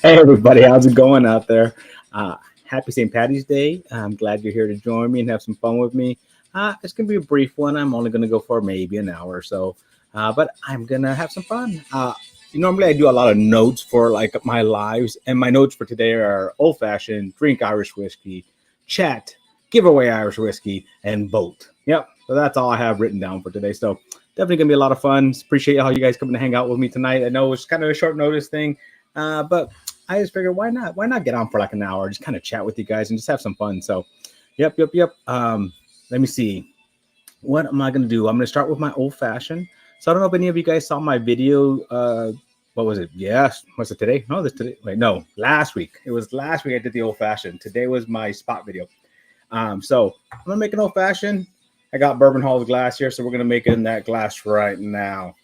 Hey everybody, how's it going out there? Happy St. Patty's Day. I'm glad you're here to join me and have some fun with me. It's gonna be a brief one. I'm only gonna go for maybe an hour or so, but I'm gonna have some fun. Normally I do a lot of notes for like my lives, and my notes for today are old fashioned, drink Irish whiskey, chat, give away Irish whiskey, and vote. Yep. So that's all I have written down for today. So definitely gonna be a lot of fun. Appreciate all you guys coming to hang out with me tonight. I know it's kind of a short notice thing, but I just figured why not? Why not get on for like an hour, just kind of chat with you guys and just have some fun. So, yep. Let me see. What am I gonna do? I'm gonna start with my old fashioned. So I don't know if any of you guys saw my video. What was it? Yes. Was it today? No, this today. Wait, no, last week. It was last week I did the old fashioned. Today was my spot video. So I'm gonna make an old fashioned. I got Bourbon Hall's glass here, so we're gonna make it in that glass right now.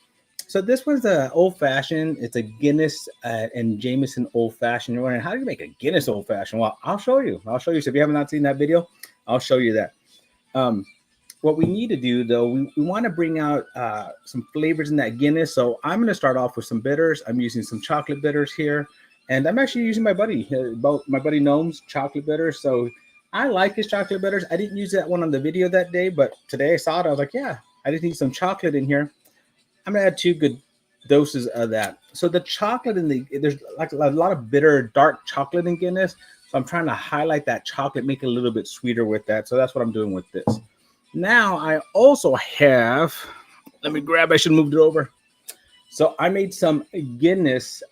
So this one's an old fashioned. It's a Guinness and Jameson old fashioned. You're wondering, how do you make a Guinness old fashioned? Well, I'll show you. So if you have not seen that video, I'll show you that. What we need to do though, we want to bring out some flavors in that Guinness. So I'm going to start off with some bitters. I'm using some chocolate bitters here, and I'm actually using my buddy Gnome's chocolate bitters. So I like his chocolate bitters. I didn't use that one on the video that day, but today I saw it. I was like, yeah, I just need some chocolate in here. I'm gonna add 2 good doses of that. So the chocolate there's like a lot of bitter dark chocolate in Guinness. So I'm trying to highlight that chocolate, make it a little bit sweeter with that. So that's what I'm doing with this. Now I also have, let me grab, I should have moved it over. So I made some Guinness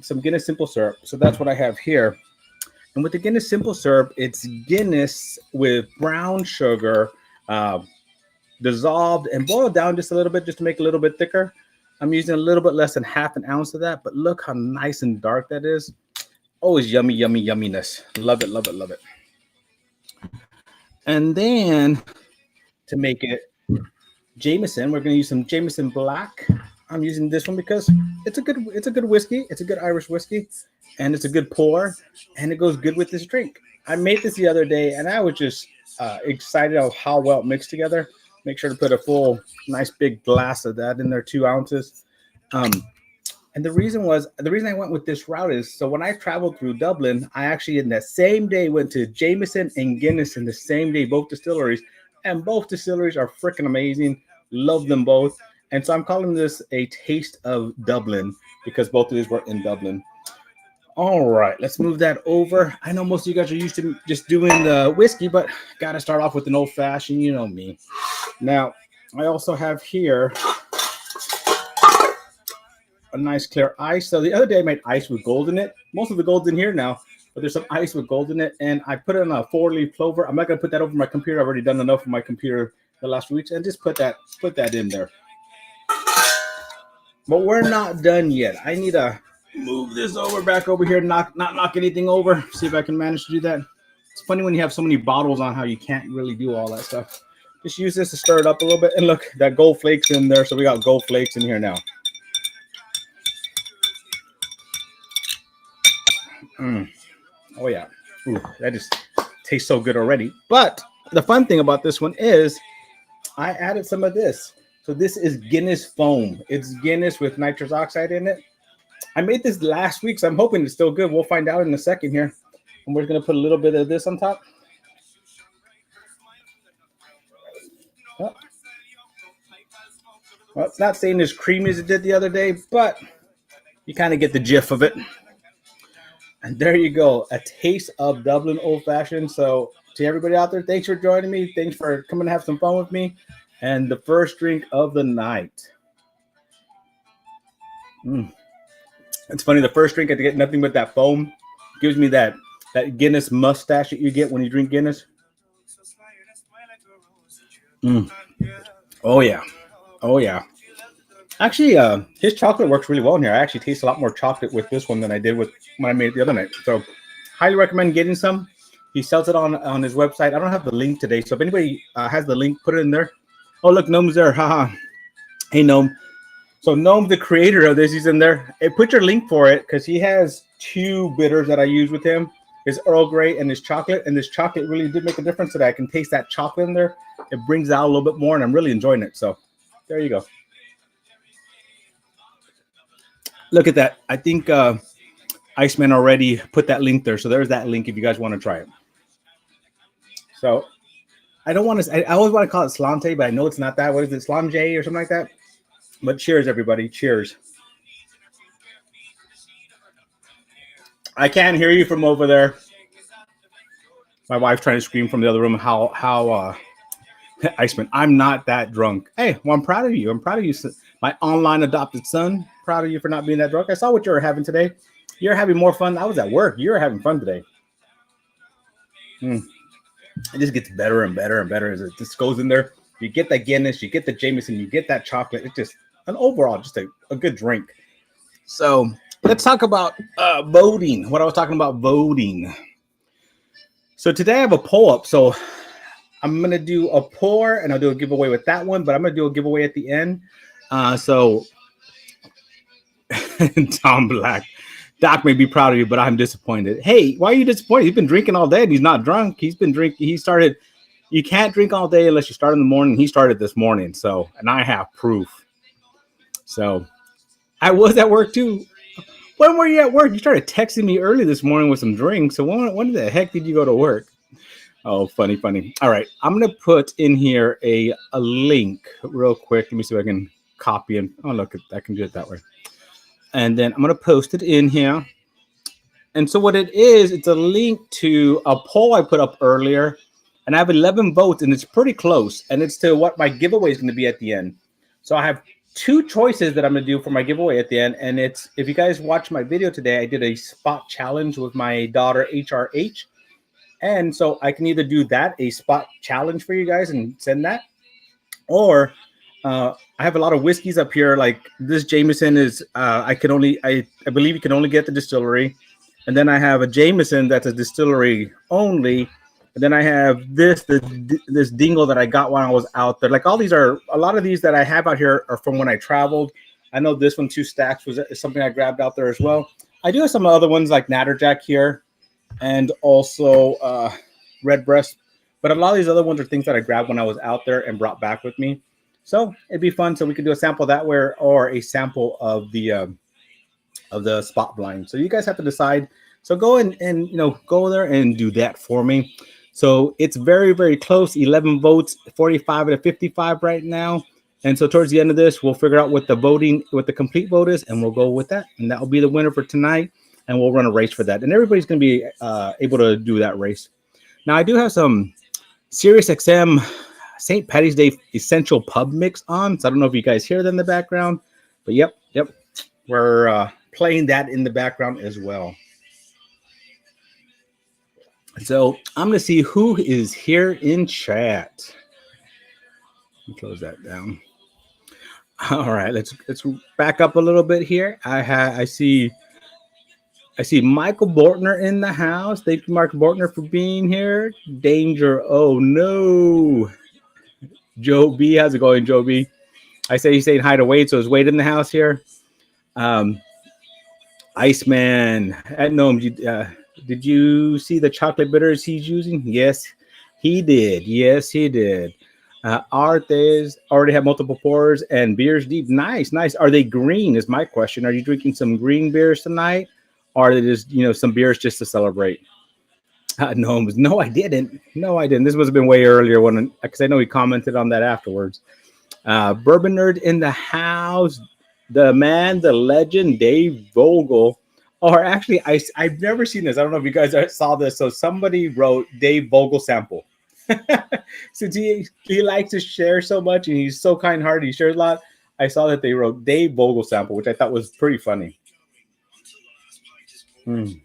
simple syrup. So that's what I have here. And with the Guinness simple syrup, it's Guinness with brown sugar, dissolved and boiled down just a little bit, just to make it a little bit thicker. I'm using a little bit less than half an ounce of that, but look how nice and dark that is. Always yummy, yumminess. Love it. And then to make it Jameson, we're going to use some Jameson Black. I'm using this one because it's a good whiskey. It's a good Irish whiskey, and it's a good pour, and it goes good with this drink. I made this the other day, and I was just excited of how well it mixed together. Make sure to put a full, nice big glass of that in there, 2 ounces. And the reason I went with this route is, so when I traveled through Dublin, I actually in that same day went to Jameson and Guinness in the same day, both distilleries, and both distilleries are freaking amazing. Love them both. And so I'm calling this a taste of Dublin because both of these were in Dublin. All right, let's move that over. I know most of you guys are used to just doing the whiskey, but got to start off with an old fashioned. You know me. Now, I also have here a nice clear ice. So the other day I made ice with gold in it. Most of the gold's in here now, but there's some ice with gold in it. And I put it on a 4-leaf clover. I'm not going to put that over my computer. I've already done enough on my computer the last few weeks. And just put that in there. But we're not done yet. I need to move this back over here, not knock anything over. See if I can manage to do that. It's funny when you have so many bottles on how you can't really do all that stuff. Just use this to stir it up a little bit. And look, that gold flakes in there. So we got gold flakes in here now. Oh yeah. Ooh, that just tastes so good already. But the fun thing about this one is I added some of this. So this is Guinness foam. It's Guinness with nitrous oxide in it. I made this last week, so I'm hoping it's still good. We'll find out in a second here. And we're going to put a little bit of this on top. Well, it's not saying as creamy as it did the other day, but you kind of get the gist of it. And there you go, a taste of Dublin Old Fashioned. So to everybody out there, thanks for joining me. Thanks for coming to have some fun with me. And the first drink of the night. It's funny, the first drink I get nothing but that foam. Gives me that Guinness mustache that you get when you drink Guinness. Oh yeah. Actually, his chocolate works really well in here. I actually taste a lot more chocolate with this one than I did with when I made it the other night. So highly recommend getting some. He sells it on his website. I don't have the link today, so if anybody has the link, put it in there. Oh, look, Gnome's there. Haha. Hey, Gnome. So Gnome, the creator of this, he's in there. Hey, put your link for it because he has 2 bitters that I use with him. His Earl Grey and his chocolate. And this chocolate really did make a difference today. I can taste that chocolate in there. It brings out a little bit more, and I'm really enjoying it. So there you go. Look at that. I think Iceman already put that link there. So there's that link if you guys want to try it. So I don't want to, I always want to call it Slainte, but I know it's not that. What is it? Slainte or something like that? But cheers, everybody. Cheers. I can't hear you from over there. My wife's trying to scream from the other room. Iceman, I'm not that drunk. Hey, well, I'm proud of you. I'm proud of you, my online adopted son. Proud of you for not being that drunk. I saw what you were having today. You're having more fun. I was at work. You were having fun today. It just gets better and better and better as it just goes in there. You get the Guinness, you get the Jameson, you get that chocolate. It's just an overall, just a good drink. So let's talk about voting. What I was talking about voting. So today I have a poll up. So I'm going to do a pour and I'll do a giveaway with that one, but I'm going to do a giveaway at the end. So Tom Black, Doc may be proud of you, but I'm disappointed. Hey, why are you disappointed? He's been drinking all day and he's not drunk. He's been drinking. You can't drink all day unless you start in the morning. He started this morning. So, and I have proof. So I was at work too. When were you at work? You started texting me early this morning with some drinks. So when the heck did you go to work? Oh, funny. All right. I'm going to put in here a link real quick. Let me see if I can copy and look, I can do it that way. And then I'm going to post it in here. And so what it is, it's a link to a poll I put up earlier. And I have 11 votes and it's pretty close. And it's to what my giveaway is going to be at the end. So I have two choices that I'm going to do for my giveaway at the end. And it's, if you guys watch my video today, I did a spot challenge with my daughter, HRH. And so I can either do that, a spot challenge for you guys and send that. Or I have a lot of whiskeys up here. Like this Jameson is, I believe you can only get the distillery. And then I have a Jameson that's a distillery only. And then I have this dingle that I got when I was out there. Like all these are, a lot of these that I have out here are from when I traveled. I know this one, 2 stacks, is something I grabbed out there as well. I do have some other ones like Natterjack here and also Redbreast. But a lot of these other ones are things that I grabbed when I was out there and brought back with me. So it'd be fun. So we could do a sample that way or a sample of the spot blind. So you guys have to decide. So go and go there and do that for me. So it's very, very close. 11 votes, 45 to 55 right now. And so towards the end of this, we'll figure out what the complete vote is, and we'll go with that. And that will be the winner for tonight. And we'll run a race for that. And everybody's going to be able to do that race. Now, I do have some SiriusXM St. Patty's Day Essential Pub Mix on. So I don't know if you guys hear that in the background. But yep. We're playing that in the background as well. So I'm going to see who is here in chat. Let me close that down. All right, let's back up a little bit here. I see Michael Bortner in the house. Thank you, Michael Bortner, for being here. Danger. Oh no. Joe B, how's it going, Joe B? I say he's saying hi to Wade, so is Wade in the house here? Iceman at Gnome. Did you see the chocolate bitters he's using? Yes, he did. Artes already have multiple pours and beers deep. Nice. Are they green? Is my question. Are you drinking some green beers tonight, or are they just some beers just to celebrate? Gnomes. No, I didn't. This must have been way earlier because I know he commented on that afterwards. Bourbon Nerd in the house. The man, the legend, Dave Vogel. Or actually, I've never seen this. I don't know if you guys saw this. So somebody wrote Dave Vogel sample. Since he likes to share so much and he's so kind-hearted, he shares a lot. I saw that they wrote Dave Vogel sample, which I thought was pretty funny. And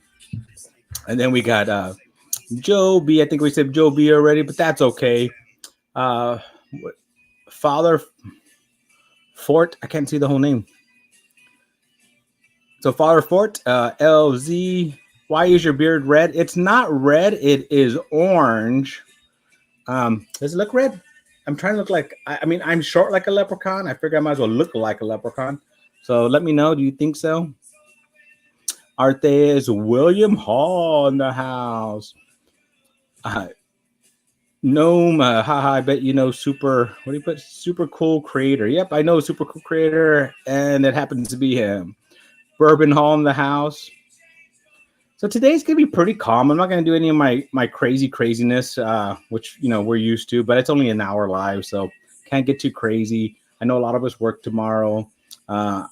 then we got Joe B. I think we said Joe B already, but that's okay. Father Fort. I can't see the whole name. So Father Fort, LZ, why is your beard red? It's not red. It is orange. Does it look red? I'm trying to look like, I'm short like a leprechaun. I figure I might as well look like a leprechaun. So let me know. Do you think so? There's William Hall in the house. Gnome, haha, I bet you know super cool creator. Yep, I know super cool creator, and it happens to be him. Bourbon Hall in the house. So today's gonna be pretty calm. I'm not gonna do any of my craziness, which we're used to, but it's only an hour live, so can't get too crazy. I know a lot of us work tomorrow. Uh,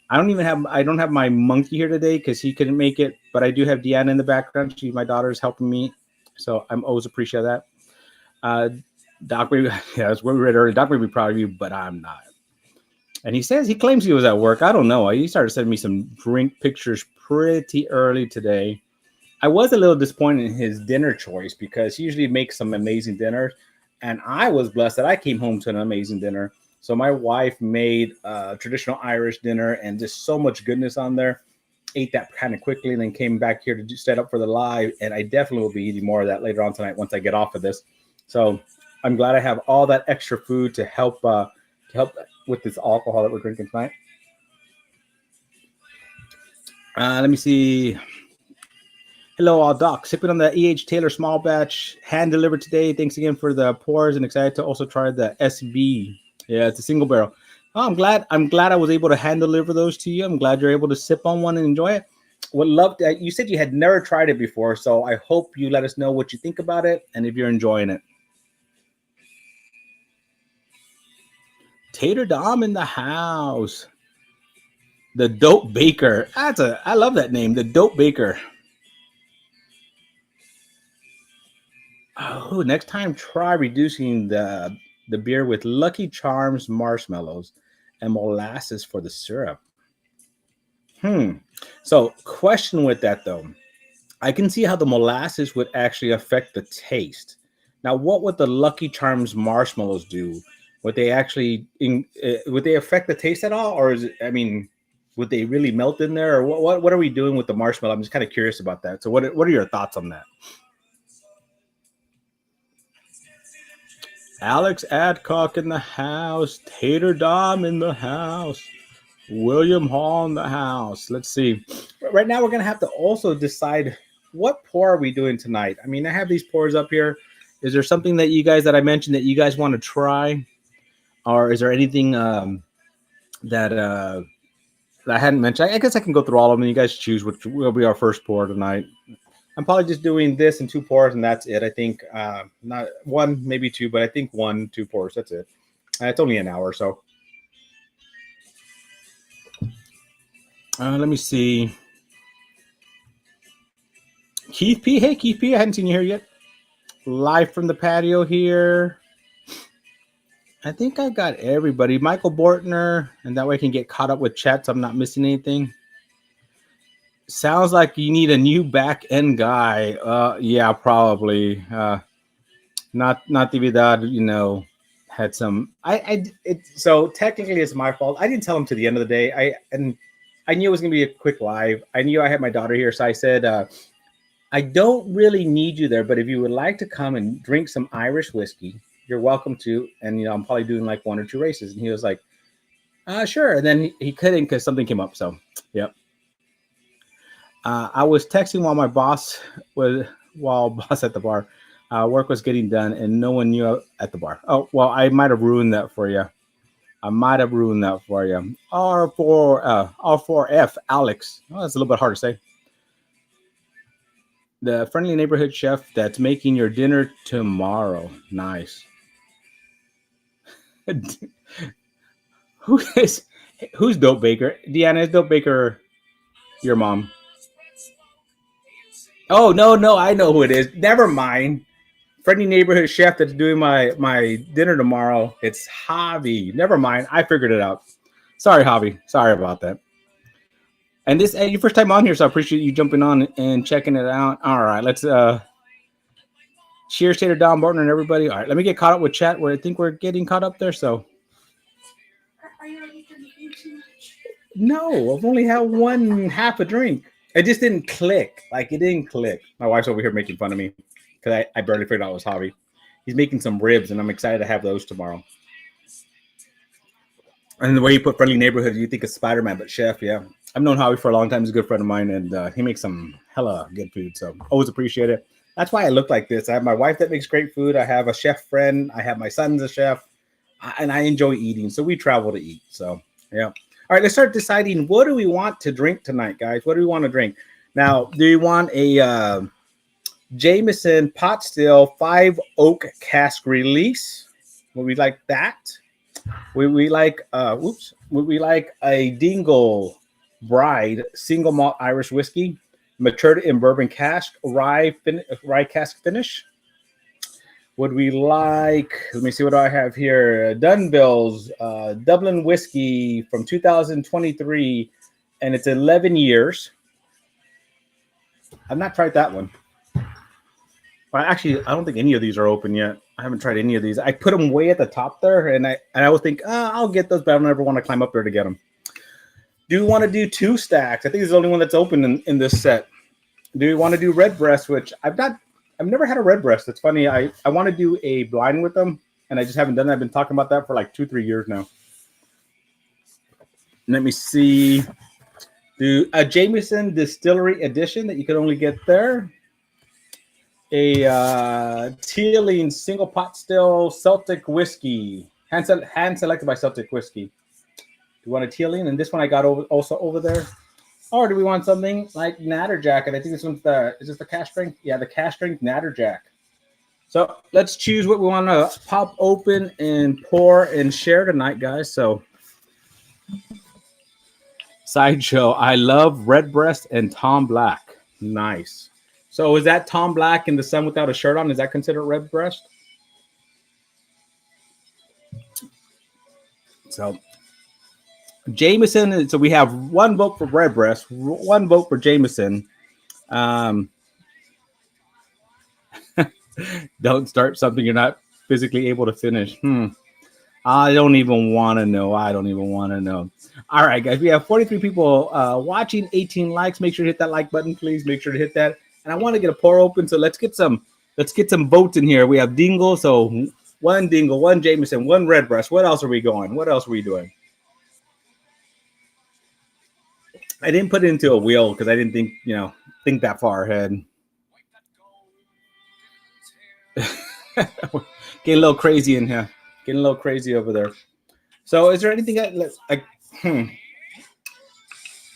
I don't have my monkey here today because he couldn't make it, but I do have Deanna in the background. She my daughter's helping me, so I'm always appreciate that. Uh, Doc, yeah, that's what we read earlier. Doc may be proud of you, but I'm not. And he claims he was at work. I don't know. He started sending me some drink pictures pretty early today. I was a little disappointed in his dinner choice because he usually makes some amazing dinners. And I was blessed that I came home to an amazing dinner. So my wife made a traditional Irish dinner and just so much goodness on there. Ate that kind of quickly and then came back here to set up for the live. And I definitely will be eating more of that later on tonight once I get off of this. So I'm glad I have all that extra food to help with this alcohol that we're drinking tonight. Let me see. Hello, all Doc. Sipping on the E.H. Taylor small batch, hand delivered today. Thanks again for the pours, and excited to also try the SB. Yeah, it's a single barrel. Oh, I'm glad I was able to hand deliver those to you. I'm glad you're able to sip on one and enjoy it. Would love to. You said you had never tried it before, so I hope you let us know what you think about it and if you're enjoying it. Tater Dom in the house. The Dope Baker. I love that name. The Dope Baker. Oh, next time try reducing the beer with Lucky Charms marshmallows and molasses for the syrup. So, question with that though. I can see how the molasses would actually affect the taste. Now, what would the Lucky Charms marshmallows do? Would they actually would they affect the taste at all, or is it? I mean, would they really melt in there, or what are we doing with the marshmallow? I'm just kind of curious about that. So, what are your thoughts on that? Alex Adcock in the house, Tater Dom in the house, William Hall in the house. Let's see. Right now, we're gonna have to also decide what pour are we doing tonight. I mean, I have these pours up here. Is there something that I mentioned that you guys want to try, or is there anything that I hadn't mentioned? I guess I can go through all of them. And you guys choose which will be our first pour tonight. I'm probably just doing this and two pours, and that's it. I think not one, maybe two, but I think 2 pours. That's it. It's only an hour, so. Let me see. Keith P. Hey, Keith P. I hadn't seen you here yet. Live from the patio here. I think I got everybody. Michael Bortner, and that way I can get caught up with chat so I'm not missing anything. Sounds like you need a new back end guy. Yeah, probably. Not Dividad, had some. So technically it's my fault. I didn't tell him to the end of the day. I knew it was gonna be a quick live. I knew I had my daughter here, so I said, I don't really need you there, but if you would like to come and drink some Irish whiskey, you're welcome to. And I'm probably doing like 1 or 2 races. And he was like, sure. And then he couldn't because something came up. So, yep. I was texting while boss at the bar, work was getting done, and no one knew at the bar. Oh, well, I might have ruined that for you. R4F, Alex. Oh, that's a little bit hard to say. The friendly neighborhood chef that's making your dinner tomorrow. Nice. Who's Dope Baker? Deanna, is Dope Baker your mom? Oh, no, I know who it is. Never mind. Friendly neighborhood chef that's doing my dinner tomorrow. It's Javi. Never mind. I figured it out. Sorry, Javi. Sorry about that. And this your first time on here, so I appreciate you jumping on and checking it out. All right, let's cheers, Tater, Don Barton, and everybody. All right, let me get caught up with chat where I think we're getting caught up there. So no, I've only had half a drink. It just didn't click. Like it didn't click. My wife's over here making fun of me because I barely figured out it was Javi. He's making some ribs, and I'm excited to have those tomorrow. And the way you put friendly neighborhood, you think of Spider-Man, but chef, yeah. I've known Javi for a long time. He's a good friend of mine, and he makes some hella good food. So always appreciate it. That's why I look like this. I have my wife that makes great food. I have a chef friend. I have my son's a chef, and I enjoy eating. So we travel to eat. So yeah. All right, let's start deciding what do we want to drink tonight, guys. What do we want to drink? Now, do you want a Jameson pot still 5 oak cask release? Would we like that? We like would we like a Dingle Bride single malt Irish whiskey, matured in bourbon cask, rye cask finish? Would we like, let me see what I have here. Dunbill's Dublin whiskey from 2023, and it's 11 years. I've not tried that one. Well, actually, I don't think any of these are open yet. I haven't tried any of these. I put them way at the top there, and I always think, I'll get those, but I don't ever want to climb up there to get them. Do you want to do 2 stacks? I think it's the only one that's open in this set. Do you want to do Redbreast, which I've never had a Redbreast. It's funny. I want to do a blind with them, and I just haven't done that. I've been talking about that for like 2-3 years now. Let me see. Do a Jameson Distillery Edition that you can only get there. A Teeling single pot still Celtic whiskey, hand selected by Celtic whiskey. Do you want a Teeling? And this one I got also over there. Or do we want something like Natterjack? And I think this one's is this the cask strength? Yeah, the cask strength Natterjack. So let's choose what we want to pop open and pour and share tonight, guys. So Sideshow, I love Redbreast and Tom Black. Nice. So is that Tom Black in the sun without a shirt on? Is that considered Redbreast? So Jameson. So we have 1 vote for Redbreast, 1 vote for Jameson. Don't start something you're not physically able to finish. I don't even want to know. All right, guys. We have 43 people watching, 18 likes. Make sure to hit that like button, please. Make sure to hit that. And I want to get a pour open, so let's get some votes in here. We have Dingle, so 1 Dingle, 1 Jameson, 1 Redbreast. What else are we going? What else are we doing? I didn't put it into a wheel because I didn't think that far ahead. Getting a little crazy in here. Getting a little crazy over there. So is there anything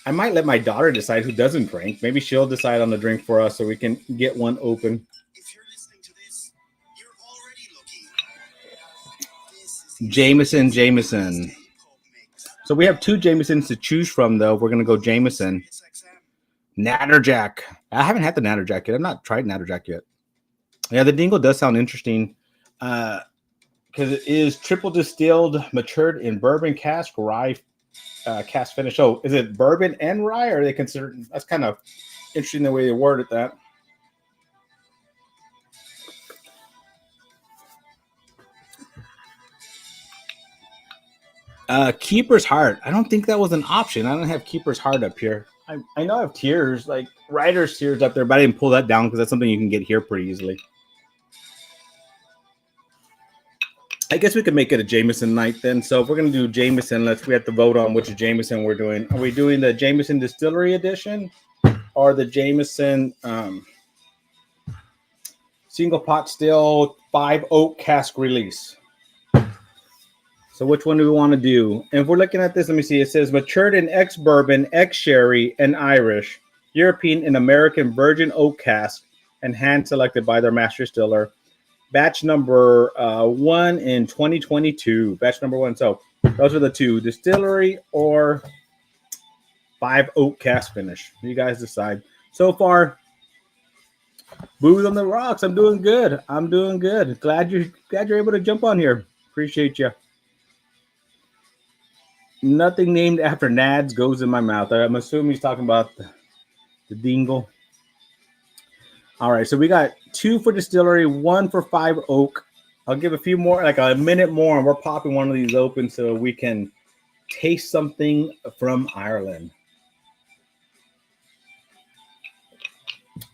I might let my daughter decide who doesn't drink. Maybe she'll decide on the drink for us so we can get one open. If you're listening to this, you're already looking. Jameson. So we have 2 Jamesons to choose from, though. We're going to go Jameson. Natterjack. I haven't had the Natterjack yet. I've not tried Natterjack yet. Yeah, the Dingle does sound interesting because it is triple distilled, matured in bourbon cask, rye cask finish. So is it bourbon and rye, or are they considered? That's kind of interesting the way they worded that. Keeper's Heart. I don't think that was an option. I don't have Keeper's Heart up here. I know I have Tears, like Writer's Tears up there, but I didn't pull that down because that's something you can get here pretty easily. I guess we could make it a Jameson night then. So if we're going to do Jameson, we have to vote on which Jameson we're doing. Are we doing the Jameson Distillery Edition or the Jameson single pot still 5 oak cask release? So which one do we want to do? And if we're looking at this, let me see. It says matured in ex-bourbon, ex-sherry, and Irish, European and American virgin oak cask, and hand-selected by their master distiller. Batch number 1 in 2022. Batch number 1. So those are the 2. Distillery or 5 oak cask finish. You guys decide. So far, booze on the rocks. I'm doing good. Glad you're able to jump on here. Appreciate you. Nothing named after Nads goes in my mouth. I'm assuming he's talking about the Dingle. All right, so we got 2 for distillery, 1 for 5 oak. I'll give a few more, like a minute more, and we're popping one of these open so we can taste something from Ireland.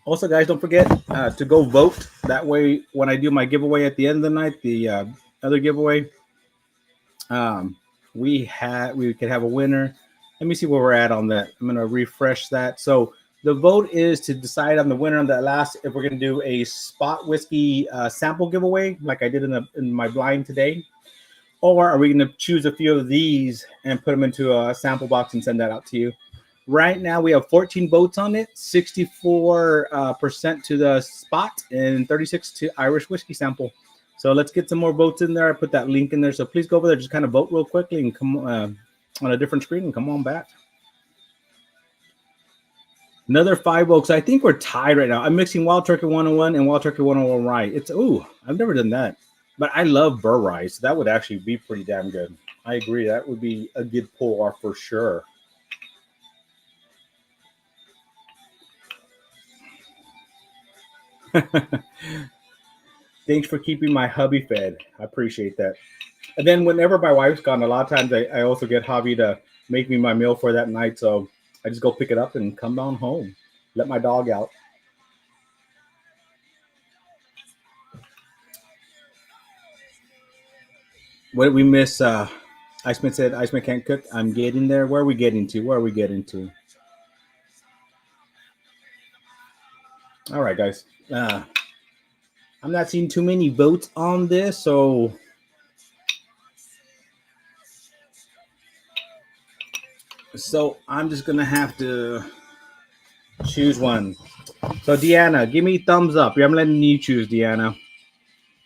Also, guys, don't forget to go vote. That way, when I do my giveaway at the end of the night, the other giveaway, we could have a winner. Let me see where we're at on that. I'm going to refresh that. So the vote is to decide on the winner on the last, if we're going to do a spot whiskey sample giveaway, like I did in my blind today, or are we going to choose a few of these and put them into a sample box and send that out to you? Right now, we have 14 votes on it, 64% to the spot, and 36 to Irish whiskey sample. So let's get some more votes in there. I put that link in there. So please go over there, just kind of vote real quickly and come on a different screen and come on back. Another 5 Oaks. I think we're tied right now. I'm mixing Wild Turkey 101 and Wild Turkey 101 rye. I've never done that. But I love burr rye, so that would actually be pretty damn good. I agree. That would be a good pour for sure. Thanks for keeping my hubby fed. I appreciate that. And then whenever my wife's gone, a lot of times I also get hubby to make me my meal for that night. So I just go pick it up and come down home. Let my dog out. What did we miss? Iceman said Iceman can't cook. I'm getting there. Where are we getting to? All right, guys. I'm not seeing too many votes on this, so I'm just gonna have to choose one. So Deanna, give me thumbs up. I'm letting you choose, Deanna.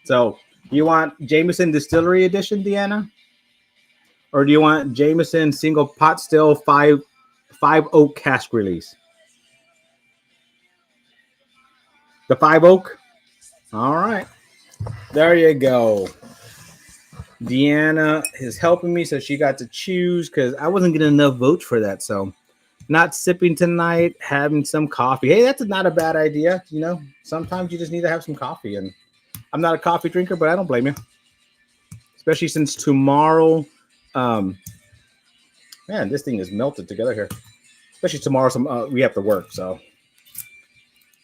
So you want Jameson Distillery Edition, Deanna? Or do you want Jameson Single Pot Still 5 Oak Cask Release? The 5 Oak? All right. There you go. Deanna is helping me, so she got to choose because I wasn't getting enough votes for that. So not sipping tonight, having some coffee. Hey, that's not a bad idea. You know, sometimes you just need to have some coffee. And I'm not a coffee drinker, but I don't blame you. Especially since tomorrow, man, this thing is melted together here. Especially tomorrow, we have to work. So,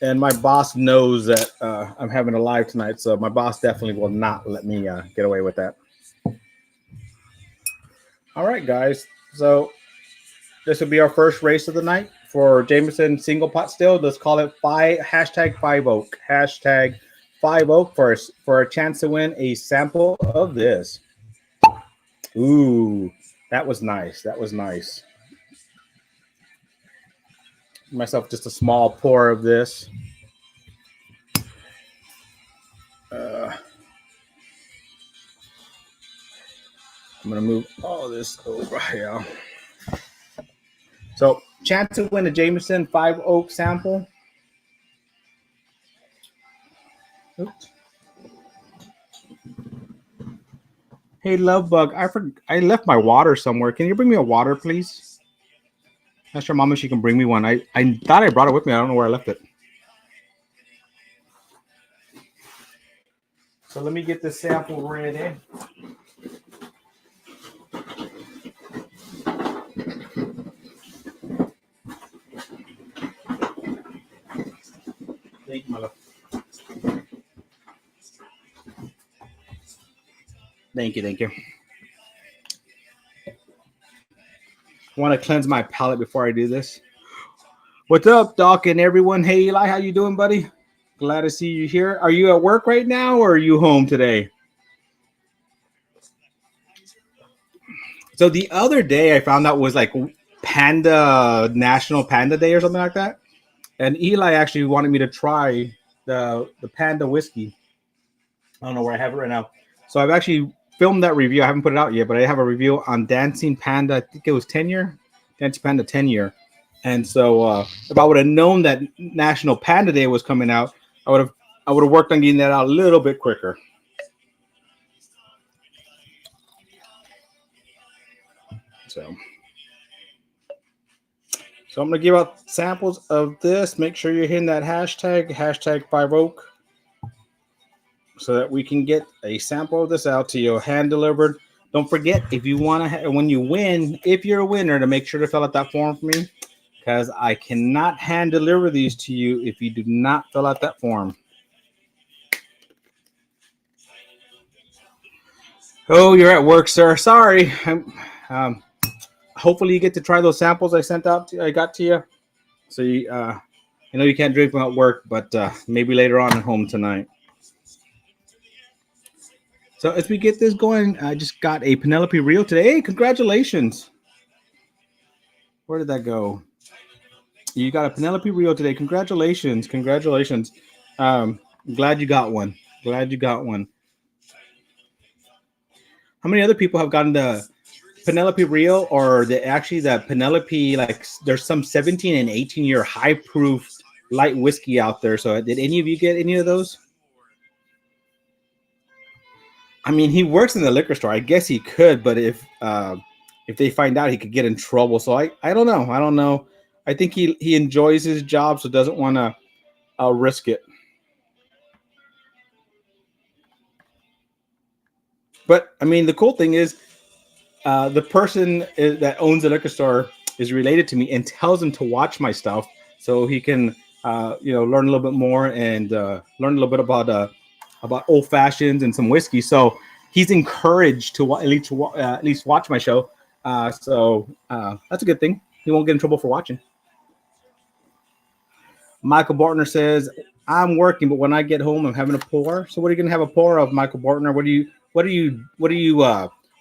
and my boss knows that I'm having a live tonight. So my boss definitely will not let me get away with that. All right, guys. So this will be our first race of the night for Jameson Single Pot Still. Let's call it hashtag 5 Oak. Hashtag 5 Oak for a chance to win a sample of this. Ooh, that was nice. Myself just a small pour of this. I'm gonna move all this over here. So, chance to win a Jameson 5 Oak sample. Oops. Hey, Lovebug, I left my water somewhere. Can you bring me a water, please? Ask your mom if she can bring me one. I thought I brought it with me. I don't know where I left it. So let me get the sample ready. Thank you, my love. Thank you. I want to cleanse my palate before I do this. What's up, Doc and everyone? Hey, Eli, how you doing, buddy? Glad to see you here. Are you at work right now or are you home today? So the other day I found out was like National Panda Day or something like that. And Eli actually wanted me to try the Panda whiskey. I don't know where I have it right now. So I've actually filmed that review. I haven't put it out yet, but I have a review on Dancing Panda. I think it was 10-year. Dancing Panda 10-year. And so if I would have known that National Panda Day was coming out, I would have worked on getting that out a little bit quicker. So I'm going to give out samples of this. Make sure you're hitting that hashtag 5 Oak, so that we can get a sample of this out to you, hand delivered. Don't forget, if you want to, when you win, if you're a winner, to make sure to fill out that form for me, because I cannot hand deliver these to you if you do not fill out that form. Oh, you're at work, sir. Sorry. Hopefully you get to try those samples I got to you. So I know you can't drink without work, but maybe later on at home tonight. So as we get this going, I just got a Penelope Reel today. Hey, congratulations. Where did that go? You got a Penelope Rio today. Congratulations. Congratulations. Um, glad you got one. Glad you got one. How many other people have gotten the Penelope Rio or the Penelope, like there's some 17 and 18-year high proof light whiskey out there. So did any of you get any of those? I mean, he works in the liquor store. I guess he could, but if they find out, he could get in trouble. So I don't know. I don't know. I think he enjoys his job, so doesn't want to risk it. But I mean, the cool thing is, the person that owns the liquor store is related to me and tells him to watch my stuff so he can, learn a little bit more and learn a little bit about old fashions and some whiskey. So he's encouraged to at least watch my show. So that's a good thing. He won't get in trouble for watching. Michael Bartner says, "I'm working, but when I get home, I'm having a pour." So what are you gonna have a pour of, Michael Bartner? What are you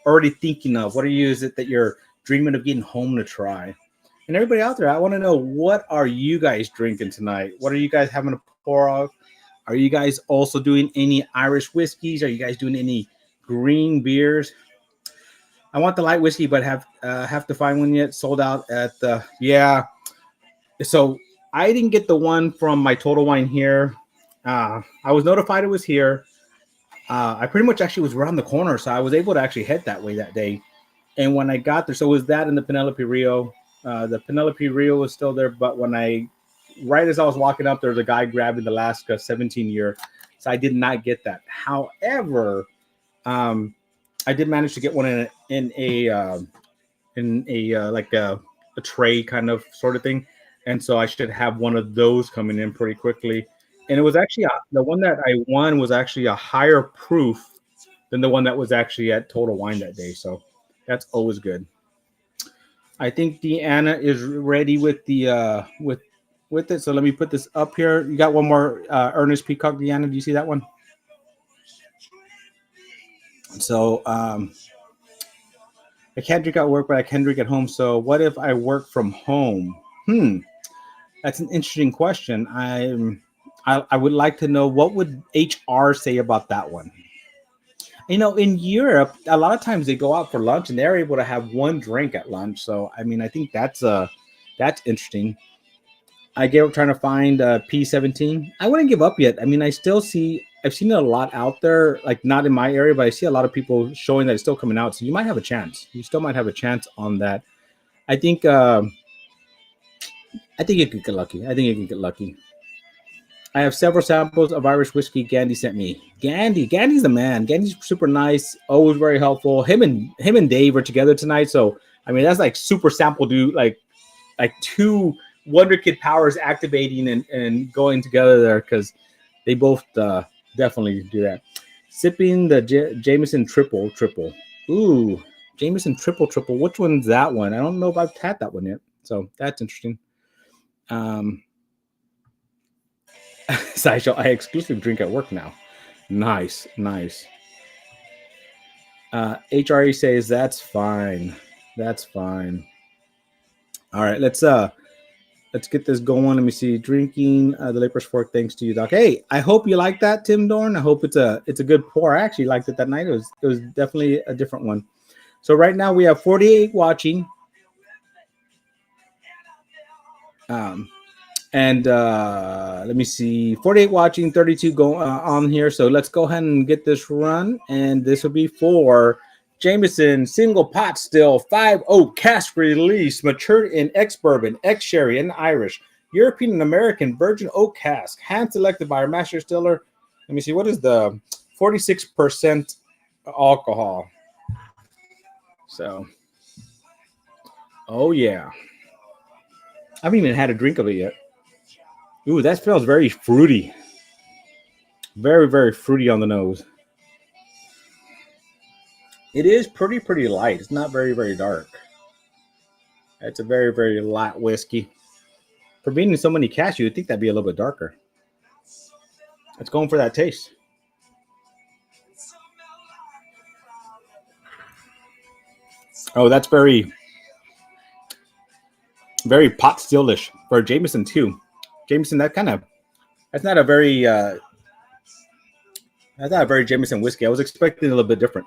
already thinking of? What are you is it that you're dreaming of getting home to try? And everybody out there, I want to know, what are you guys drinking tonight? What are you guys having a pour of? Are you guys also doing any Irish whiskeys? Are you guys doing any green beers? I want the light whiskey, but have to find one yet. Sold out at the yeah. So I didn't get the one from my Total Wine here. I was notified it was here. I pretty much actually was around the corner, so I was able to actually head that way that day. And when I got there, so it was that in the Penelope Rio. The Penelope Rio was still there, but right as I was walking up, there was a guy grabbing the Alaska 17 year. So I did not get that. However, I did manage to get one in a like a tray kind of sort of thing, and so I should have one of those coming in pretty quickly. And it was actually the one that I won was actually a higher proof than the one that was actually at Total Wine that day. So that's always good. I think Deanna is ready with the with it. So let me put this up here. You got one more Ernest Peacock, Deanna. Do you see that one? So I can't drink at work, but I can drink at home. So what if I work from home? That's an interesting question. I would like to know, what would HR say about that one. In Europe, a lot of times they go out for lunch and they're able to have one drink at lunch. So I mean, I think that's interesting. I gave up trying to find P17. I wouldn't give up yet. I mean, I've seen it a lot out there, like not in my area, but I see a lot of people showing that it's still coming out. So you might have a chance. You still might have a chance on that. I think I think you could get lucky. I think you could get lucky. I have several samples of Irish whiskey Gandhi sent me. Gandhi's the man. Gandhi's super nice, always very helpful. Him and Dave are together tonight, so I mean that's like super sample dude, like two Wonder Kid powers activating and going together there, because they both definitely do that. Sipping the Jameson triple. Ooh, Jameson triple. Which one's that one? I don't know if I've had that one yet, so that's interesting. Um, Sideshow, I exclusively drink at work now. Nice. HRE says that's fine. That's fine. All right, let's get this going. Let me see. Drinking the Lippers Fork. Thanks to you, Doc. Hey, I hope you like that, Tim Dorn. I hope it's a good pour. I actually liked it that night. It was definitely a different one. So right now we have 48 watching. And let me see, 48 watching, 32 go on here. So let's go ahead and get this run. And this will be for Jameson single pot still 5 oak cask release, matured in ex bourbon, ex sherry, and Irish, European and American virgin oak cask, hand selected by our master distiller. Let me see, what is the 46% alcohol? So, oh yeah, I haven't even had a drink of it yet. Ooh, that smells very fruity. Very, very fruity on the nose. It is pretty light. It's not very, very dark. It's a very, very light whiskey. For being in so many casks, you would think that'd be a little bit darker. It's going for that taste. Oh, that's very, Very pot stillish for Jameson too. Jameson, that's not a very Jameson whiskey. I was expecting a little bit different.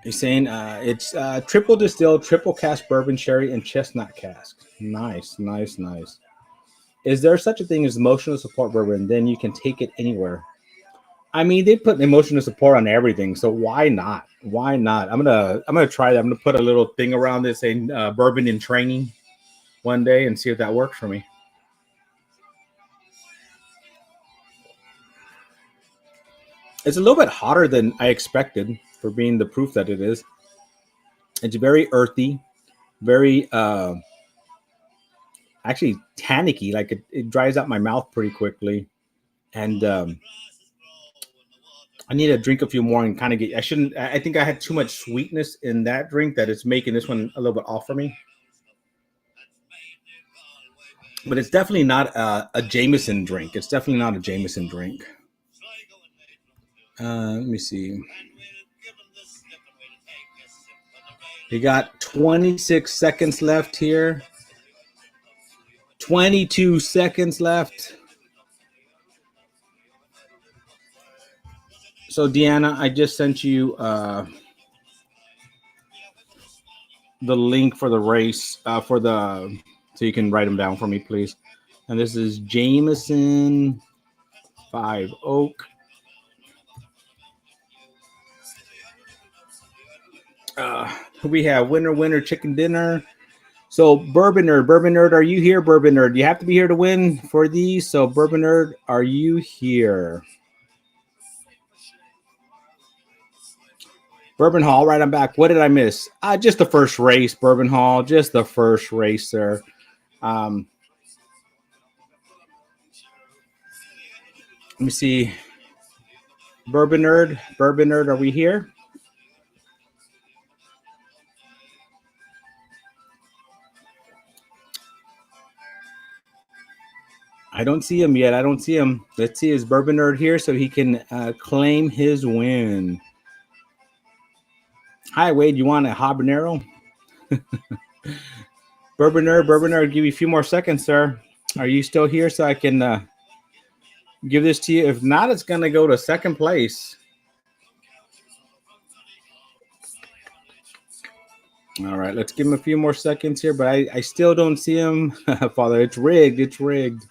He's saying it's triple distilled, triple cask bourbon sherry, and chestnut cask. Nice, nice, nice. Is there such a thing as emotional support bourbon? Then you can take it anywhere. I mean, they put emotional support on everything, so why not? Why not? I'm gonna try that. I'm gonna put a little thing around this saying bourbon in training one day and see if that works for me. It's a little bit hotter than I expected for being the proof that it is. It's very earthy, very actually tannicky. Like it dries out my mouth pretty quickly, and I need to drink a few more and kind of get. I shouldn't. I think I had too much sweetness in that drink that it's making this one a little bit off for me. But it's definitely not a Jameson drink. It's definitely not a Jameson drink. Let me see. We got 26 seconds left here. 22 seconds left. So, Deanna, I just sent you the link for the race so you can write them down for me, please. And this is Jameson 5 Oak. We have winner chicken dinner. So Bourbon Nerd, are you here? Bourbon Nerd, you have to be here to win for these. So Bourbon Nerd, are you here? Bourbon Hall, right? I'm back. What did I miss? Just the first race, Bourbon Hall. Just the first race, sir. Let me see. Bourbon Nerd, are we here? I don't see him yet. Let's see, is Bourbon Nerd here so he can claim his win? Hi, Wade. You want a habanero? Bourbon Nerd, give you a few more seconds, sir. Are you still here so I can give this to you? If not, it's going to go to second place. All right, let's give him a few more seconds here, but I still don't see him. Father, it's rigged.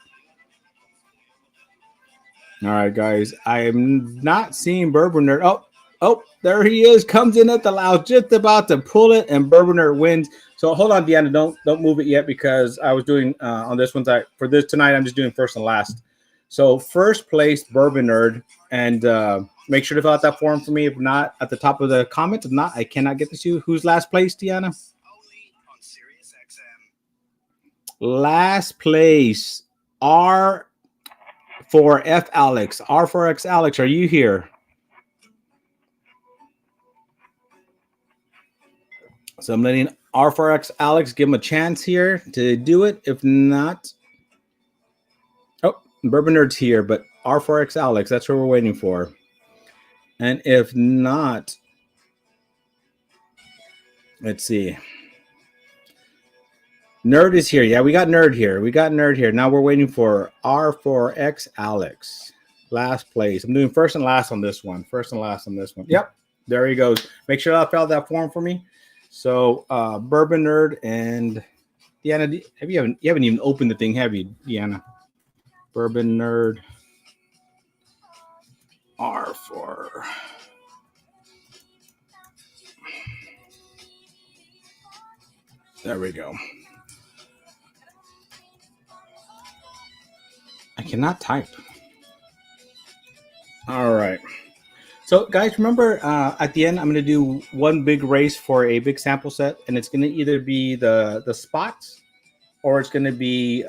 All right, guys, I am not seeing Bourbon Nerd. Oh, there he is. Comes in at the loud, just about to pull it, and Bourbon Nerd wins. So hold on, Deanna, don't move it yet because I was doing on this one. For this tonight, I'm just doing first and last. So first place, Bourbon Nerd, and make sure to fill out that form for me. If not, at the top of the comments. If not, I cannot get this to you. Who's last place, Deanna? Last place, R4F Alex. R4X Alex, are you here? So I'm letting R4X Alex give him a chance here to do it. If not, Bourbon Nerd's here, but R4X Alex, that's what we're waiting for. And if not, let's see. Nerd is here. Yeah, we got Nerd here. Now we're waiting for R4X Alex. Last place. I'm doing first and last on this one. Yep, there he goes. Make sure to fill out that form for me. So Bourbon Nerd and Deanna, you haven't even opened the thing, have you, Deanna? Bourbon Nerd R4. There we go. I cannot type. All right. So, guys, remember at the end, I'm going to do one big race for a big sample set, and it's going to either be the spots or it's going to be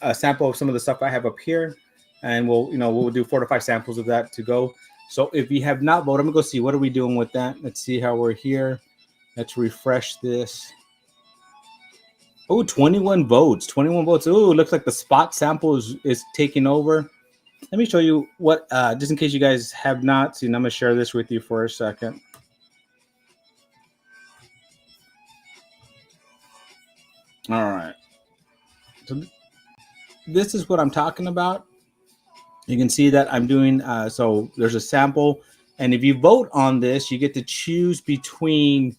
a sample of some of the stuff I have up here, and we'll do 4 to 5 samples of that to go. So, if you have not voted, I'm going to go see what are we doing with that. Let's see how we're here. Let's refresh this. Oh, 21 votes. 21 votes. Oh, looks like the spot sample is taking over. Let me show you what, just in case you guys have not seen, I'm going to share this with you for a second. All right. So this is what I'm talking about. You can see that I'm doing, so there's a sample. And if you vote on this, you get to choose between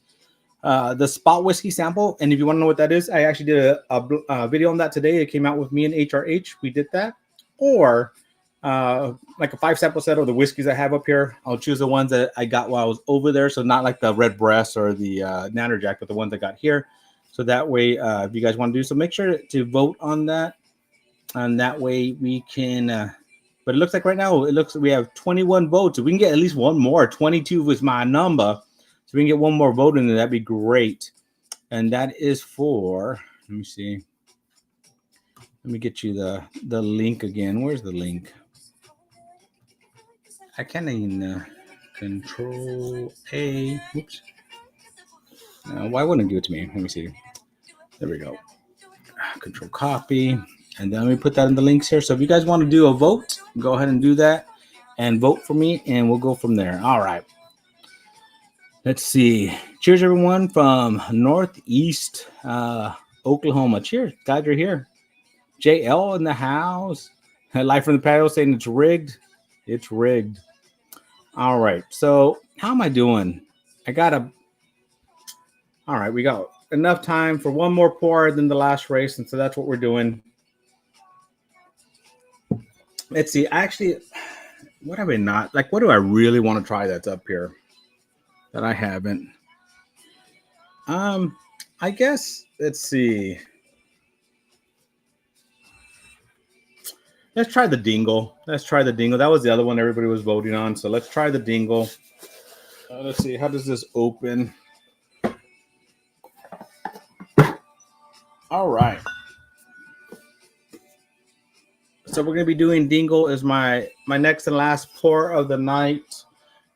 the spot whiskey sample. And if you want to know what that is, I actually did a video on that today. It came out with me and HRH. We did that. Or like a 5 sample set of the whiskeys I have up here. I'll choose the ones that I got while I was over there. So not like the Red Breast or the Nannerjack, but the ones I got here. So that way, if you guys want to do so, make sure to vote on that. And that way we can, but it looks like right now, we have 21 votes. If we can get at least one more, 22 was my number. So we can get one more vote in there, that'd be great. And that is for, let me see. Let me get you the link again. Where's the link? I can't even Control A. Oops. Why wouldn't it give it to me? Let me see. There we go. Control copy. And then let me put that in the links here. So if you guys want to do a vote, go ahead and do that and vote for me, and we'll go from there. All right. Let's see. Cheers, everyone from Northeast Oklahoma. Cheers. Glad you're here. JL in the house. Live from the patio saying it's rigged. It's rigged. All right. So how am I doing? All right. We got enough time for one more pour than the last race. And so that's what we're doing. Let's see. Actually, what have I not? Like, what do I really want to try that's up here that I haven't? I guess, let's see. Let's try the Dingle. That was the other one everybody was voting on. So let's try the Dingle. Let's see. How does this open? All right. So we're going to be doing Dingle as my next and last pour of the night.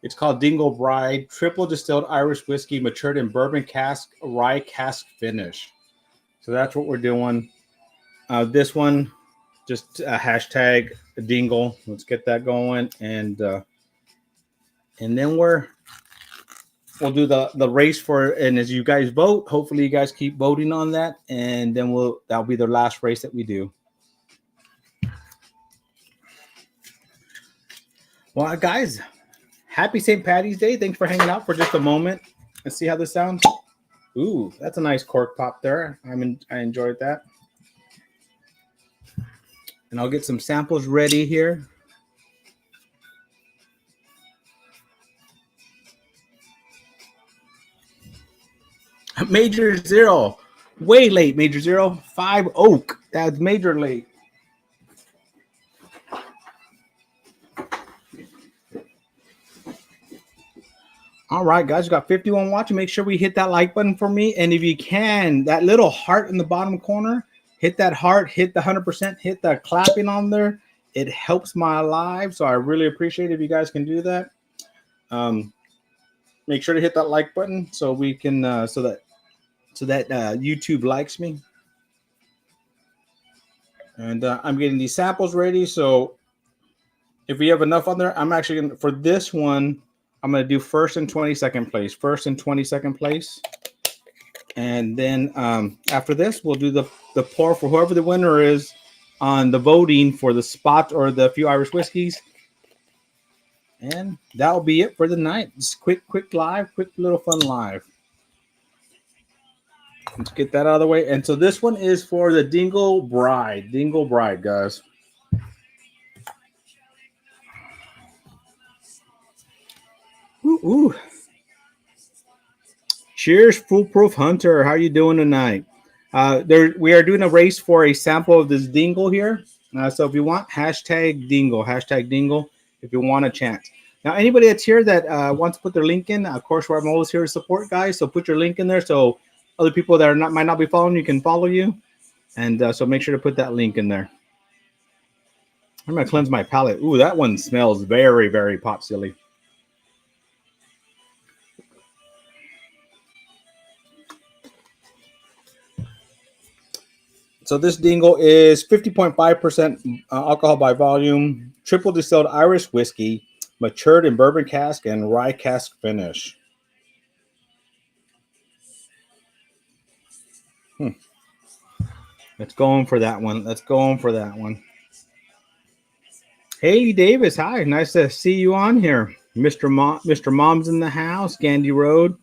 It's called Dingle Bride, triple distilled Irish whiskey, matured in bourbon cask, rye cask finish. So that's what we're doing. This one, just a hashtag Dingle. Let's get that going, and then we'll do the race for. And as you guys vote, hopefully you guys keep voting on that, and then that'll be the last race that we do. Well, guys, happy St. Paddy's Day. Thanks for hanging out for just a moment. Let's see how this sounds. Ooh, that's a nice cork pop there. I enjoyed that. And I'll get some samples ready here. Major Zero. Way late, Major Zero. 5 Oak. That's major late. All right, guys, we got 51 watching. Make sure we hit that like button for me. And if you can, that little heart in the bottom corner, hit that heart, hit the 100%, hit the clapping on there. It helps my live. So I really appreciate it if you guys can do that. Make sure to hit that like button so we can, so that YouTube likes me. And I'm getting these samples ready. So if we have enough on there, I'm actually going to, for this one, I'm going to do first and 22nd place. First and 22nd place. And then after this, we'll do the pour for whoever the winner is on the voting for the spot or the few Irish whiskeys. And that'll be it for the night. Just quick live, quick little fun live. Let's get that out of the way. And so this one is for the Dingle Bride. Dingle Bride, guys. Ooh. Cheers, Foolproof Hunter. How you doing tonight? We are doing a race for a sample of this Dingle here. So if you want, hashtag Dingle. If you want a chance. Now, anybody that's here that wants to put their link in, of course, I'm always here to support, guys. So put your link in there so other people that might not be following you can follow you. And so make sure to put that link in there. I'm going to cleanse my palate. Ooh, that one smells very, very pop silly. So this Dingle is 50.5% alcohol by volume, triple distilled Irish whiskey, matured in bourbon cask and rye cask finish. Let's go on for that one. Let's go on for that one. Haley Davis, hi. Nice to see you on here. Mr. Mom's in the house, Gandy Road.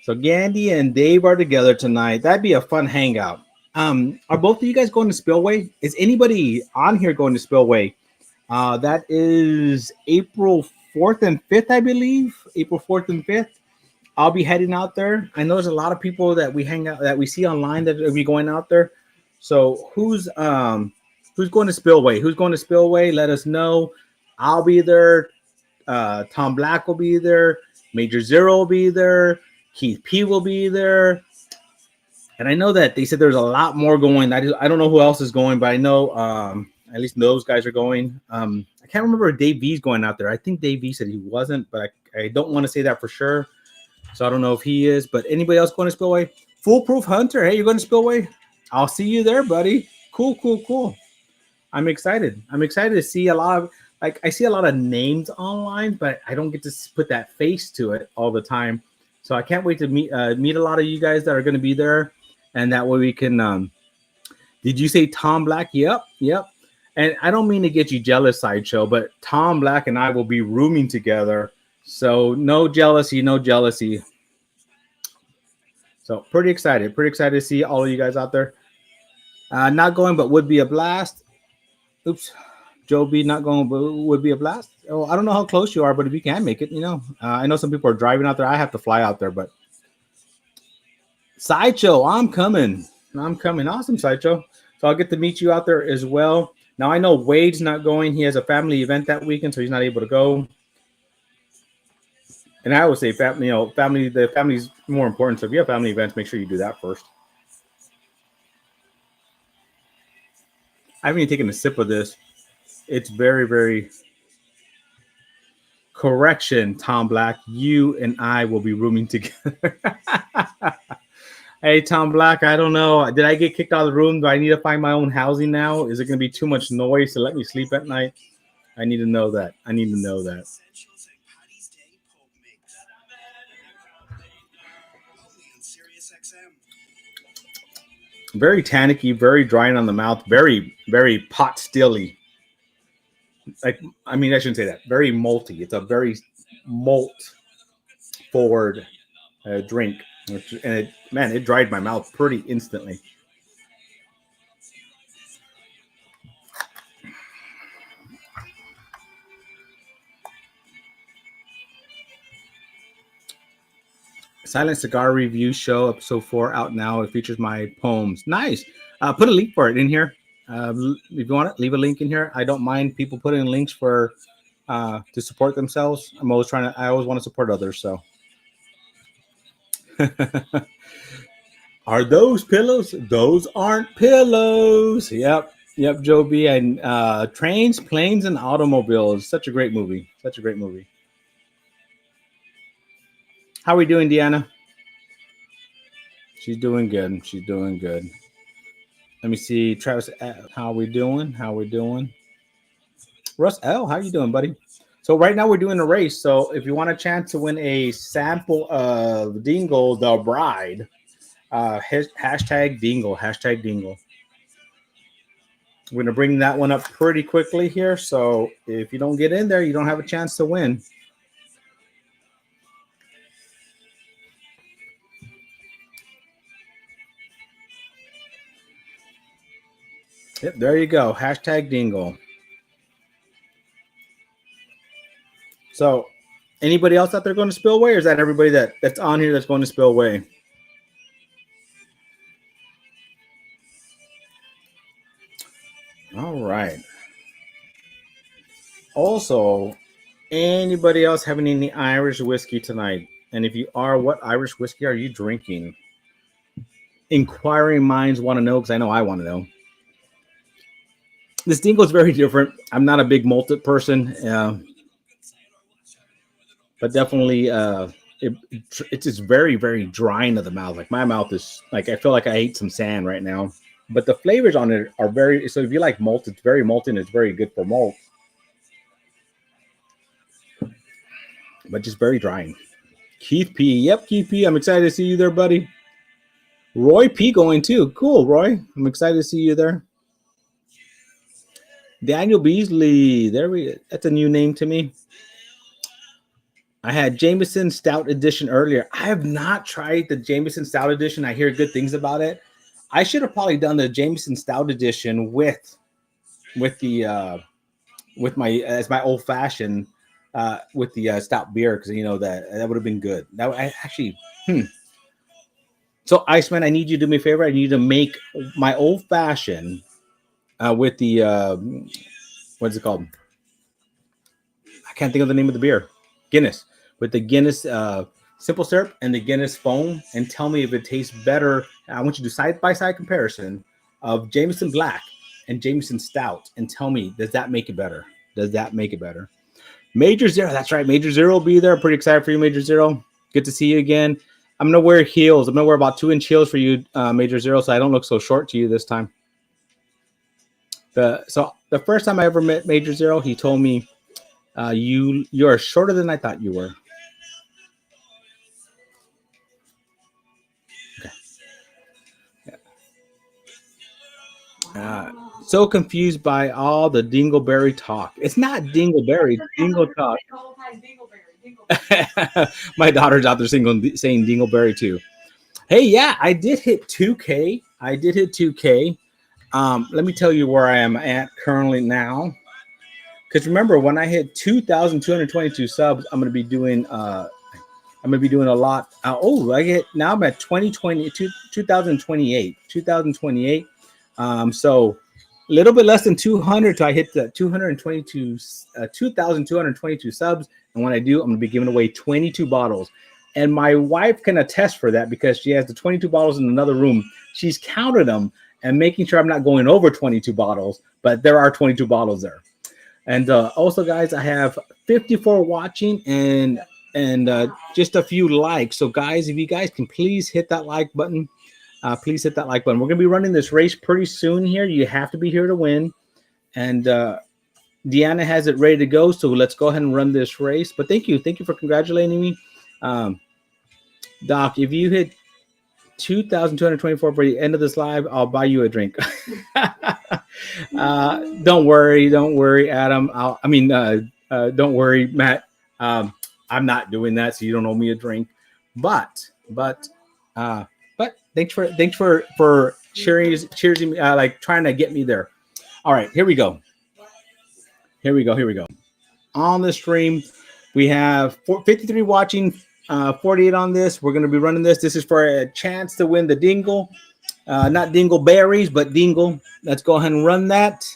So Gandy and Dave are together tonight. That'd be a fun hangout. Are both of you guys going to Spillway? Is anybody on here going to Spillway? That is April 4th and 5th, I believe. April 4th and 5th. I'll be heading out there. I know there's a lot of people that we hang out that we see online that will be going out there. So who's going to Spillway? Who's going to Spillway? Let us know. I'll be there. Tom Black will be there. Major Zero will be there. Keith P will be there. And I know that they said there's a lot more going. I don't know who else is going, but I know at least those guys are going. I can't remember if Dave V's going out there. I think Dave V said he wasn't, but I don't want to say that for sure. So I don't know if he is. But anybody else going to Spillway? Foolproof Hunter. Hey, you're going to Spillway? I'll see you there, buddy. Cool. I'm excited. I'm excited to see a lot of, like, I see a lot of names online, but I don't get to put that face to it all the time. So I can't wait to meet a lot of you guys that are going to be there. And that way we can, did you say Tom Black? Yep. And I don't mean to get you jealous, Sideshow, but Tom Black and I will be rooming together. So no jealousy. So pretty excited to see all of you guys out there. Not going, but would be a blast. Oops. Joe B not going, but would be a blast. Oh, I don't know how close you are, but if you can make it, I know some people are driving out there. I have to fly out there, but Sideshow, I'm coming. Awesome, Sideshow. So I'll get to meet you out there as well. Now I know Wade's not going. He has a family event that weekend, so he's not able to go. And I would say family, the family's more important. So if you have family events, make sure you do that first. I haven't even taken a sip of this. It's very, very correction, Tom Black. You and I will be rooming together. Hey, Tom Black, I don't know. Did I get kicked out of the room? Do I need to find my own housing now? Is it going to be too much noise to let me sleep at night? I need to know that. Very tannicky, very drying on the mouth, very, very pot stilly. I shouldn't say that. Very malty. It's a very malt forward drink. And it dried my mouth pretty instantly. Silent Cigar Review Show, episode 4, out now. It features my poems. Nice. Put a link for it in here. If you want it, leave a link in here. I don't mind people putting links for to support themselves. I always want to support others. So, are those pillows? Those aren't pillows. Yep, Joe B. And Trains, Planes, and Automobiles. Such a great movie. How are we doing, Deanna? She's doing good. Let me see, Travis. How we doing? Russ L, how you doing, buddy? So right now we're doing a race. So if you want a chance to win a sample of Dingle the Bride, hashtag Dingle. We're gonna bring that one up pretty quickly here. So if you don't get in there, you don't have a chance to win. Yep, there you go. Hashtag Dingle. So anybody else out there going to Spillway, or is that everybody that's on here that's going to Spillway? All right. Also, anybody else having any Irish whiskey tonight? And if you are, what Irish whiskey are you drinking? Inquiring minds want to know, because I know I want to know. This Dingle is very different. I'm not a big malted person, but definitely it's just very, very dry into the mouth. Like my mouth is like, I feel like I ate some sand right now. But the flavors on it are very, so if you like malt, it's very malty and it's very good for malt. But just very drying. Keith P. Yep, Keith P. I'm excited to see you there, buddy. Roy P going too. Cool, Roy. I'm excited to see you there. Daniel Beasley. That's a new name to me. I had Jameson Stout Edition earlier. I have not tried the Jameson Stout Edition. I hear good things about it. I should have probably done the Jameson Stout Edition with the with my as my old fashioned with the stout beer, because you know that would have been good. That I actually. So Iceman, I need you to do me a favor. I need you to make my old fashioned with the what's it called? I can't think of the name of the beer. Guinness, with the Guinness simple syrup and the Guinness foam, and tell me if it tastes better. I want you to do side by side comparison of Jameson Black and Jameson Stout, and tell me, does that make it better? Does that make it better? Major Zero, that's right. Major Zero will be there. Pretty excited for you, Major Zero. Good to see you again. I'm gonna wear heels. I'm gonna wear about 2-inch heels for you, Major Zero, so I don't look so short to you this time. So the first time I ever met Major Zero, he told me, you're shorter than I thought you were. Okay. So confused by all the dingleberry talk. It's not dingleberry, dingle talk. My daughter's out there saying dingleberry too. Hey, yeah, I did hit 2K. Let me tell you where I am at currently now. Because remember, when I hit 2,222 subs, I'm gonna be doing a lot. Now I'm at 2028. So a little bit less than 200 till I hit the 2,222 subs. And when I do, I'm gonna be giving away 22 bottles. And my wife can attest for that, because she has the 22 bottles in another room. She's counted them and making sure I'm not going over 22 bottles, but there are 22 bottles there. And also, guys, I have 54 watching and just a few likes. So, guys, if you guys can please hit that like button. Please hit that like button. We're going to be running this race pretty soon here. You have to be here to win. And Deanna has it ready to go. So let's go ahead and run this race. But thank you. Thank you for congratulating me. Doc, if you hit 2,224 by the end of this live, I'll buy you a drink. Don't worry, Adam. Don't worry, Matt. I'm not doing that, so you don't owe me a drink. But thanks for cheering me, like trying to get me there. All right, here we go. On the stream, we have 53 watching. 48 on this. We're going to be running this. This is for a chance to win the dingle. Not dingleberries, but dingle. Let's go ahead and run that.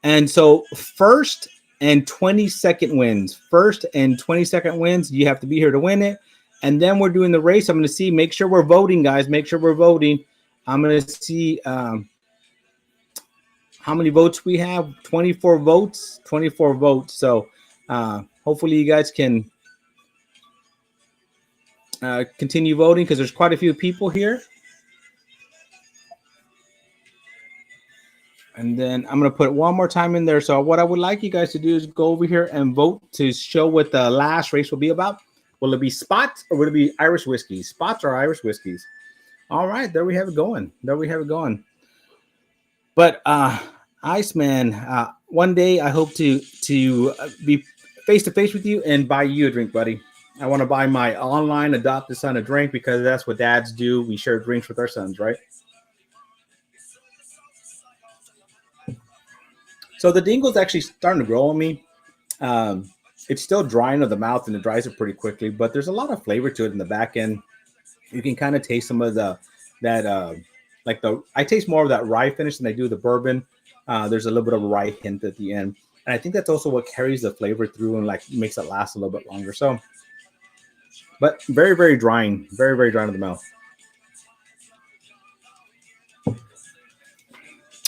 And so first and 22nd wins. You have to be here to win it. And then we're doing the race. I'm going to see. Make sure we're voting, guys. Make sure we're voting. I'm going to see how many votes we have. 24 votes. So hopefully you guys can continue voting, because there's quite a few people here. And then I'm going to put it one more time in there. So what I would like you guys to do is go over here and vote to show what the last race will be about. Will it be spots, or will it be Irish whiskeys? Spots or Irish whiskeys? All right, there we have it going. But Iceman, one day I hope to be face to face with you and buy you a drink, buddy. I want to buy my online adopted son a drink, because that's what dads do. We share drinks with our sons, right? So the dingle's actually starting to grow on me. It's still drying of the mouth, and it dries it pretty quickly, but there's a lot of flavor to it in the back end. You can kind of taste some of I taste more of that rye finish than I do the bourbon. There's a little bit of a rye hint at the end. And I think that's also what carries the flavor through and like makes it last a little bit longer. So, but very, very drying, very, very dry in the mouth.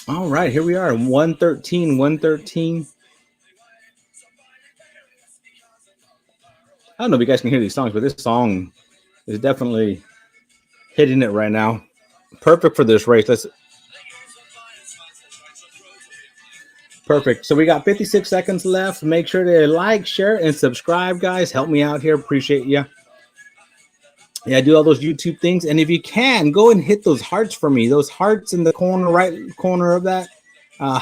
All right, here we are, 113. I don't know if you guys can hear these songs, but this song is definitely hitting it right now. Perfect for this race. Perfect. So we got 56 seconds left. Make sure to like, share, and subscribe, guys. Help me out here. Appreciate you. Yeah, do all those YouTube things. And if you can, go and hit those hearts for me. Those hearts in the corner, right corner of that.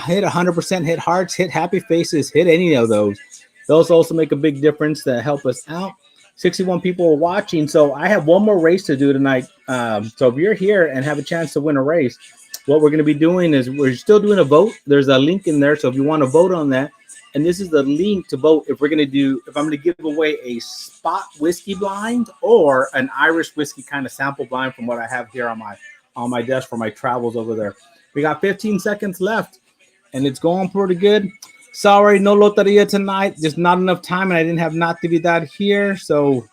Hit 100%, hit hearts, hit happy faces, hit any of those. Those also make a big difference to help us out. 61 people are watching. So I have one more race to do tonight. So if you're here and have a chance to win a race, what we're going to be doing is we're still doing a vote. There's a link in there. So if you want to vote on that, and this is the link to vote if we're going to do, if I'm going to give away a spot whiskey blind or an Irish whiskey kind of sample blind from what I have here on my desk for my travels over there. We got 15 seconds left and it's going pretty good. Sorry, no loteria tonight. Just not enough time and I didn't have Natividad here. So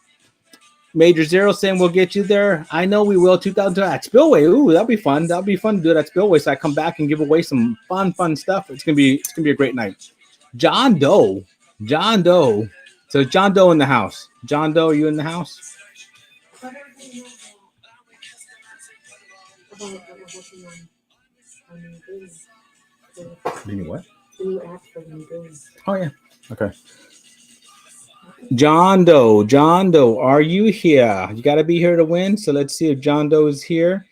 Major Zero saying we'll get you there. I know we will. 2000 at Spillway. Ooh, that'll be fun. That'll be fun to do it at Spillway. So I come back and give away some fun stuff. It's gonna be a great night. John Doe. John Doe. So John Doe in the house. John Doe, are you in the house? Meaning what? Oh yeah. Okay. John Doe. John Doe, are you here? You got to be here to win. So let's see if John Doe is here.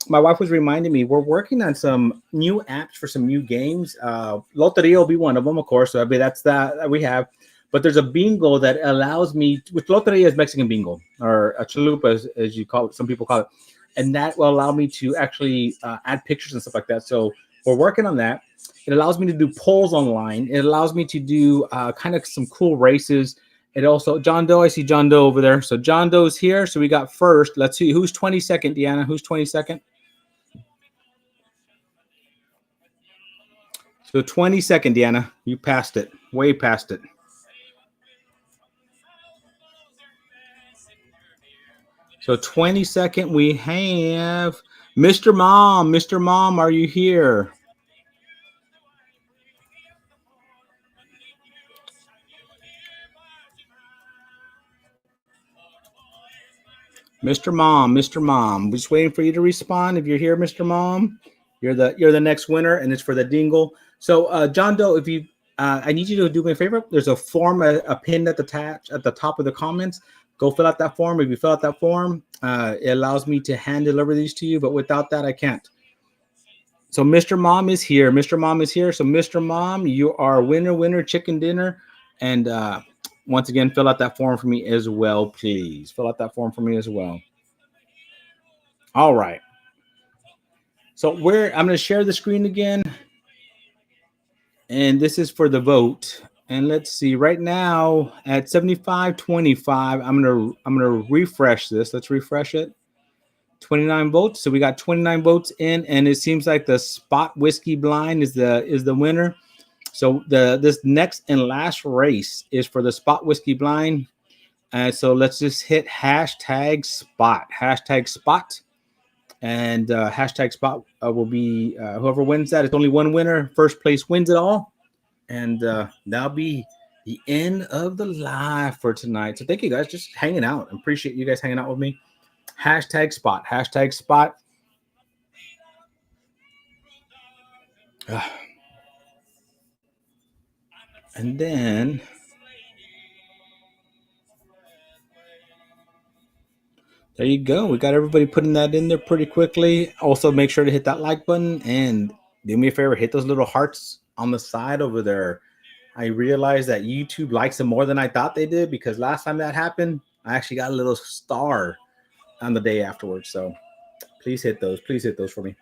My wife was reminding me we're working on some new apps for some new games. Loteria will be one of them, of course. So I mean that's that we have. But there's a bingo that allows me, which Loteria is Mexican bingo or a chalupa, as you call it. Some people call it, and that will allow me to actually add pictures and stuff like that. So we're working on that. It allows me to do polls online. It allows me to do kind of some cool races. It also, John Doe, I see John Doe over there. So John Doe's here. So we got first. Let's see who's 22nd, Deanna. Who's 22nd? So 22nd, Deanna. You passed it. Way past it. So 22nd, we have Mr. Mom. Mr. Mom, are you here? Mr. Mom, Mr. Mom. We're just waiting for you to respond. If you're here, Mr. Mom, you're the next winner, and it's for the dingle. So John Doe, if you I need you to do me a favor. There's a form, a pin at the top of the comments. Go fill out that form. If you fill out that form, it allows me to hand deliver these to you. But without that, I can't. So Mr. Mom is here. Mr. Mom is here. So Mr. Mom, you are winner, chicken dinner. And once again, fill out that form for me as well, please. Fill out that form for me as well. All right. So I'm going to share the screen again. And this is for the vote. And let's see, right now at 75-25, I'm gonna refresh this. Let's refresh it. 29 votes. So we got 29 votes in, and it seems like the spot whiskey blind is the winner. So this next and last race is for the spot whiskey blind. So let's just hit hashtag spot, and hashtag spot will be whoever wins that. It's only one winner. First place wins it all. And that'll be the end of the live for tonight. So thank you guys just hanging out. I appreciate you guys hanging out with me. Hashtag spot. And then there you go. We got everybody putting that in there pretty quickly. Also, make sure to hit that like button and do me a favor, hit those little hearts on the side over there. I realized that YouTube likes them more than I thought they did because last time that happened, I actually got a little star on the day afterwards. So please hit those. Please hit those for me.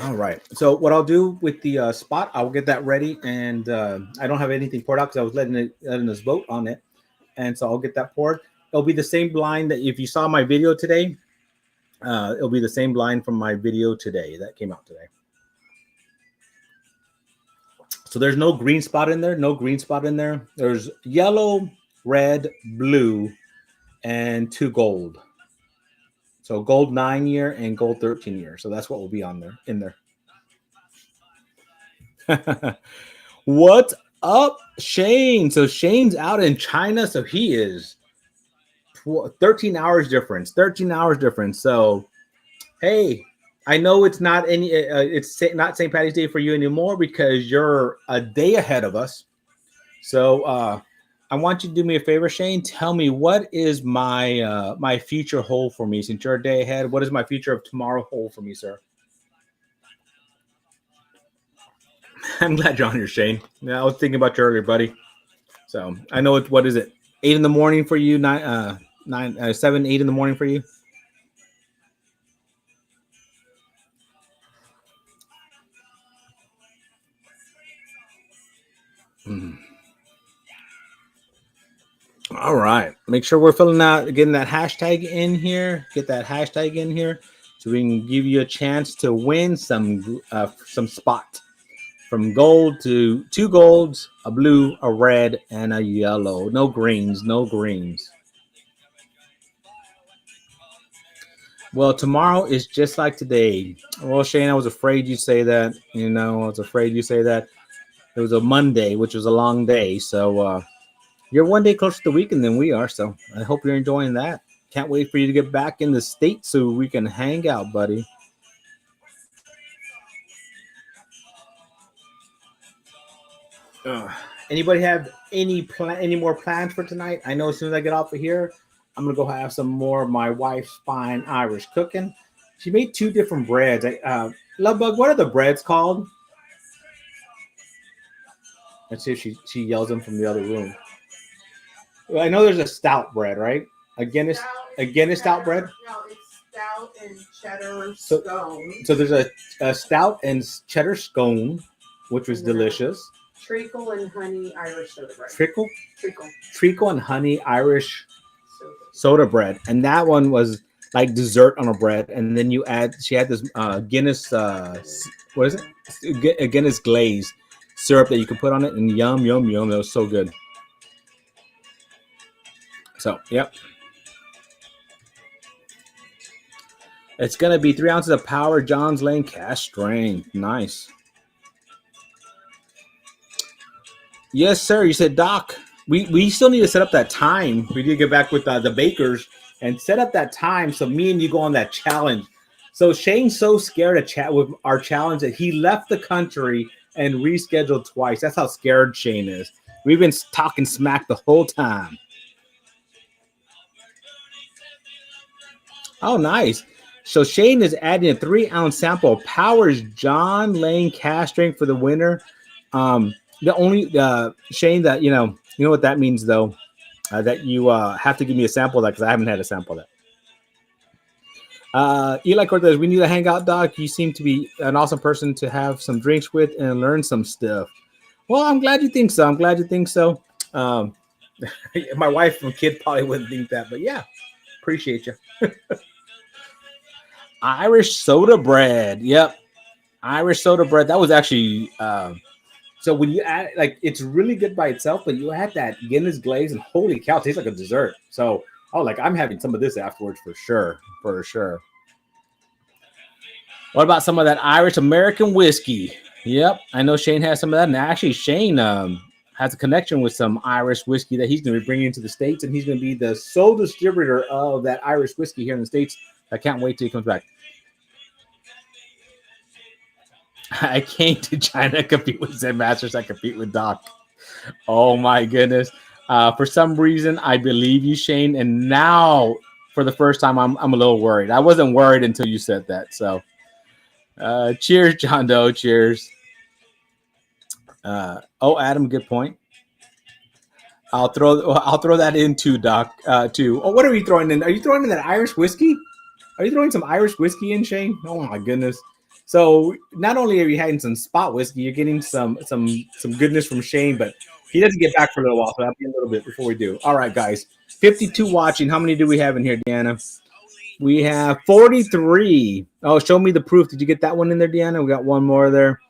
All right. So what I'll do with the spot, I'll get that ready, and I don't have anything poured out because I was letting us vote on it, and so I'll get that poured. It'll be the same blind that if you saw my video today, it'll be the same blind from my video today that came out today. So there's no green spot in there. No green spot in there. There's yellow, red, blue, and 2 gold. So gold 9-year and gold 13-year. So that's what will be on there in there. What's up, Shane? So Shane's out in China. So he is 13 hours difference. 13 hours difference. So hey, I know it's not it's not St. Patty's Day for you anymore because you're a day ahead of us. So I want you to do me a favor, Shane. Tell me what is my future hold for me since you're a day ahead. What is my future of tomorrow hold for me, sir? I'm glad you're on here, Shane. Yeah, I was thinking about you earlier, buddy. So I know it's what is it? 8 in the morning for you? 7, 8 in the morning for you? Mm. All right. Make sure we're filling out, getting that hashtag in here. Get that hashtag in here, so we can give you a chance to win some spot from gold to 2 golds, a blue, a red, and a yellow. No greens. No greens. Well, tomorrow is just like today. Well, Shane, I was afraid you'd say that. I was afraid you'd say that. It was a Monday, which was a long day. So you're one day closer to the weekend than we are. So I hope you're enjoying that. Can't wait for you to get back in the state so we can hang out, buddy. Uh, Anybody have any more plans for tonight? I know as soon as I get off of here, I'm gonna go have some more of my wife's fine Irish cooking. She made 2 different breads. Love bug, what are the breads called? Let's see if she yells them from the other room. Well, I know there's a stout bread, right? A Guinness stout bread. No, it's stout and cheddar So- scone. So there's a stout and cheddar scone, which was delicious. Treacle and honey Irish soda bread. Treacle, Treacle treacle and honey Irish soda. soda bread, and that one was like dessert on a bread. And then she had this Guinness, what is it? A Guinness glaze syrup that you could put on it, and yum, yum, yum. That was so good. So, yep. It's going to be 3 ounces of Power John's Lane cast strength. Nice. Yes, sir. You said, Doc, we still need to set up that time. We need to get back with the bakers and set up that time so me and you go on that challenge. So Shane's so scared to chat with our challenge that he left the country and rescheduled twice. That's how scared Shane is. We've been talking smack the whole time. Oh, nice. So Shane is adding a 3-ounce sample of Powers John Lane cast strength for the winner. The only Shane, that you know what that means though, that you have to give me a sample of that because I haven't had a sample of that. Eli Cortez, we need to hang out, Doc. You seem to be an awesome person to have some drinks with and learn some stuff. Well, I'm glad you think so. My wife and kid probably wouldn't think that, but yeah, appreciate you. Irish soda bread. Yep. Irish soda bread. That was actually so when you add, like, it's really good by itself, but you add that Guinness glaze and holy cow, it tastes like a dessert. So I'm having some of this afterwards for sure. For sure. What about some of that Irish American whiskey? Yep. I know Shane has some of that. And actually Shane has a connection with some Irish whiskey that he's going to be bringing to the States, and he's going to be the sole distributor of that Irish whiskey here in the States. I can't wait till he comes back. I came to China to compete with Zen Masters. I compete with Doc. Oh my goodness. For some reason, I believe you, Shane. And now, for the first time, I'm a little worried. I wasn't worried until you said that. So, cheers, John Doe. Cheers. Adam, good point. I'll throw that in too, Doc. Too. Oh, what are you throwing in? Are you throwing in that Irish whiskey? Are you throwing some Irish whiskey in, Shane? Oh my goodness. So not only are you having some spot whiskey, you're getting some goodness from Shane, but he doesn't get back for a little while, so that'll be a little bit before we do. All right, guys. 52 watching. How many do we have in here, Deanna? We have 43. Oh, show me the proof. Did you get that one in there, Deanna? We got one more there.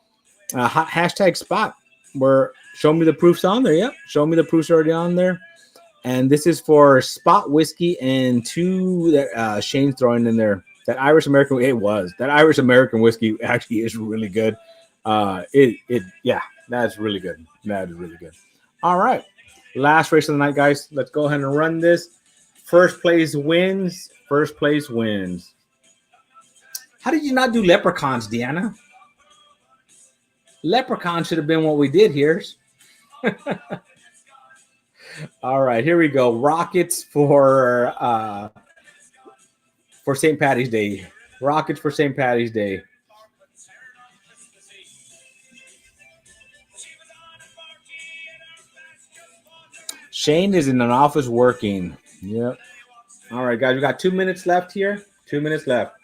Hashtag spot. Show me the proof's on there. Yep. Show me the proof's already on there. And this is for spot whiskey and 2 that Shane's throwing in there. That Irish American, that Irish American whiskey actually is really good. That's really good. That is really good. All right, last race of the night, guys. Let's go ahead and run this. First place wins. First place wins. How did you not do leprechauns, Deanna? Leprechaun should have been what we did here. All right, here we go. Rockets for St. Patty's Day. Rockets for St. Patty's Day. Shane is in an office working. Yep. All right, guys, we got 2 minutes left here. 2 minutes left.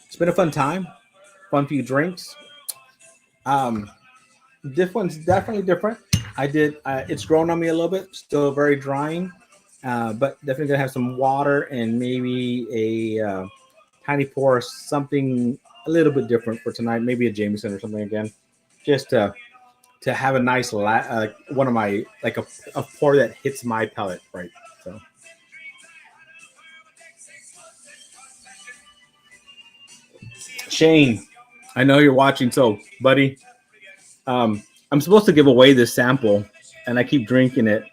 It's been a fun time, fun few drinks. Um, this one's definitely different. I did. It's grown on me a little bit. Still very drying, but definitely gonna have some water and maybe a tiny pour of something a little bit different for tonight. Maybe a Jameson or something again, just to have a nice one of my like a pour that hits my palate right. So Shane, I know you're watching. So, buddy, I'm supposed to give away this sample, and I keep drinking it.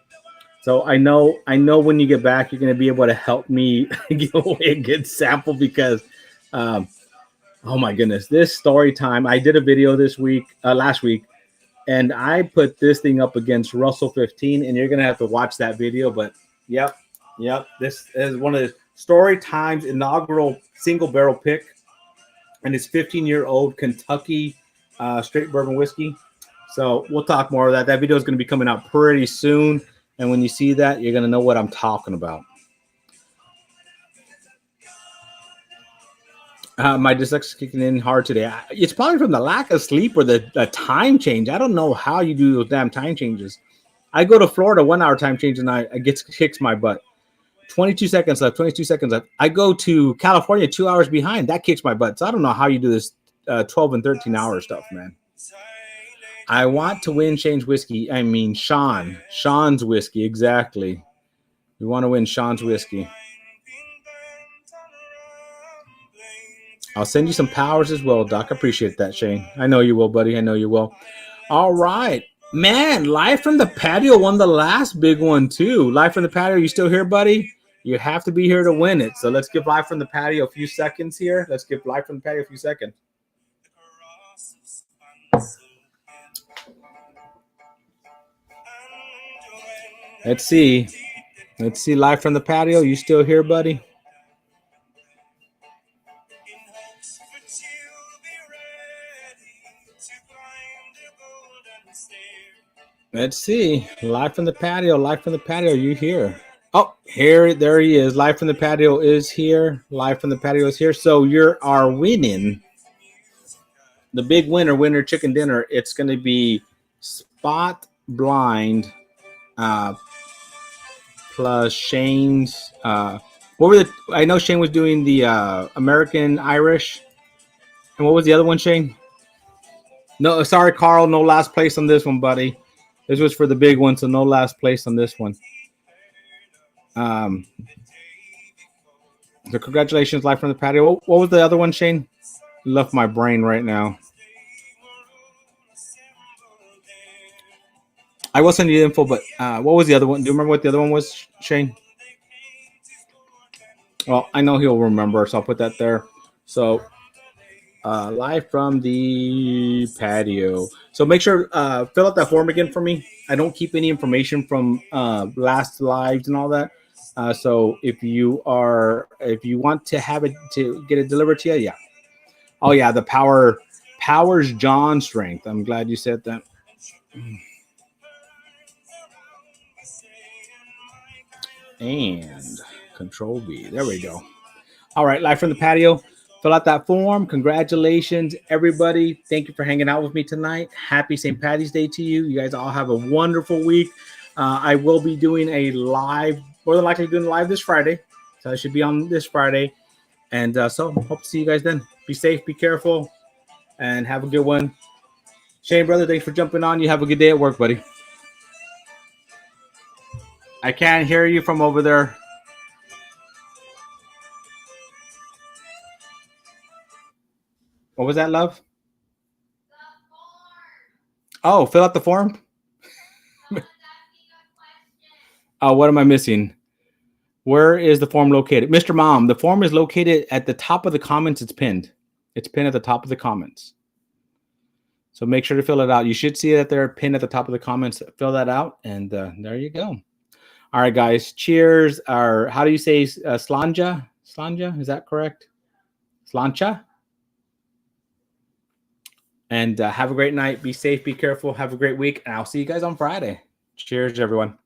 So I know when you get back, you're gonna be able to help me give away a good sample because, um, oh my goodness, this story time. I did a video this week, last week, and I put this thing up against Russell 15, and you're gonna have to watch that video. But yep, yep, this is one of the story times inaugural single barrel pick, and it's 15-year-old Kentucky straight bourbon whiskey. So we'll talk more of that. That video is going to be coming out pretty soon. And when you see that, you're going to know what I'm talking about. My dyslexia is kicking in hard today. It's probably from the lack of sleep or the time change. I don't know how you do those damn time changes. I go to Florida 1 hour time change and I kicks my butt. 22 seconds left. 22 seconds left. I go to California 2 hours behind. That kicks my butt. So I don't know how you do this 12 and 13 hour stuff, man. I want to win Shane's whiskey. I mean, Sean's whiskey. Exactly. We want to win Sean's whiskey. I'll send you some powers as well, Doc. I appreciate that, Shane. I know you will, buddy. I know you will. All right. Man, Live from the Patio won the last big one, too. Live from the Patio, you still here, buddy? You have to be here to win it. So let's give Live from the Patio a few seconds here. Let's give Live from the Patio a few seconds. Let's see. Let's see. Live from the Patio. You still here, buddy? Let's see. Live from the Patio. Live from the Patio. You here? Oh, there he is. Live from the Patio is here. Live from the Patio is here. So you are winning. The big winner chicken dinner. It's going to be Spot Blind plus Shane's. What were the? I know Shane was doing the American Irish, and what was the other one, Shane? No, sorry, Carl. No last place on this one, buddy. This was for the big one, so no last place on this one. So congratulations, Live from the Patio. What was the other one, Shane? Left my brain right now. I will send you the info, but what was the other one? Do you remember what the other one was, Shane? Well, I know he'll remember, so I'll put that there. So, Live from the Patio. So make sure fill out that form again for me. I don't keep any information from last lives and all that. So if you want to have it to get it delivered to you, yeah. Oh yeah, the powers John strength. I'm glad you said that. And Control B. There we go. All right, Live from the Patio. Fill out that form. Congratulations, everybody. Thank you for hanging out with me tonight. Happy St. Patty's Day to you. You guys all have a wonderful week. I will be doing a live, more than likely doing live this Friday. So I should be on this Friday. And so hope to see you guys then. Be safe, be careful, and have a good one. Shane, brother, thanks for jumping on. You have a good day at work, buddy. I can't hear you from over there. What was that, love? Oh, fill out the form? Oh, what am I missing? Where is the form located? Mr. Mom, the form is located at the top of the comments. It's pinned. It's pinned at the top of the comments. So make sure to fill it out. You should see that they're pinned at the top of the comments. Fill that out, and there you go. All right, guys. Cheers. Or how do you say slanja? Slanja, is that correct? Slancha? And have a great night. Be safe. Be careful. Have a great week. And I'll see you guys on Friday. Cheers, everyone.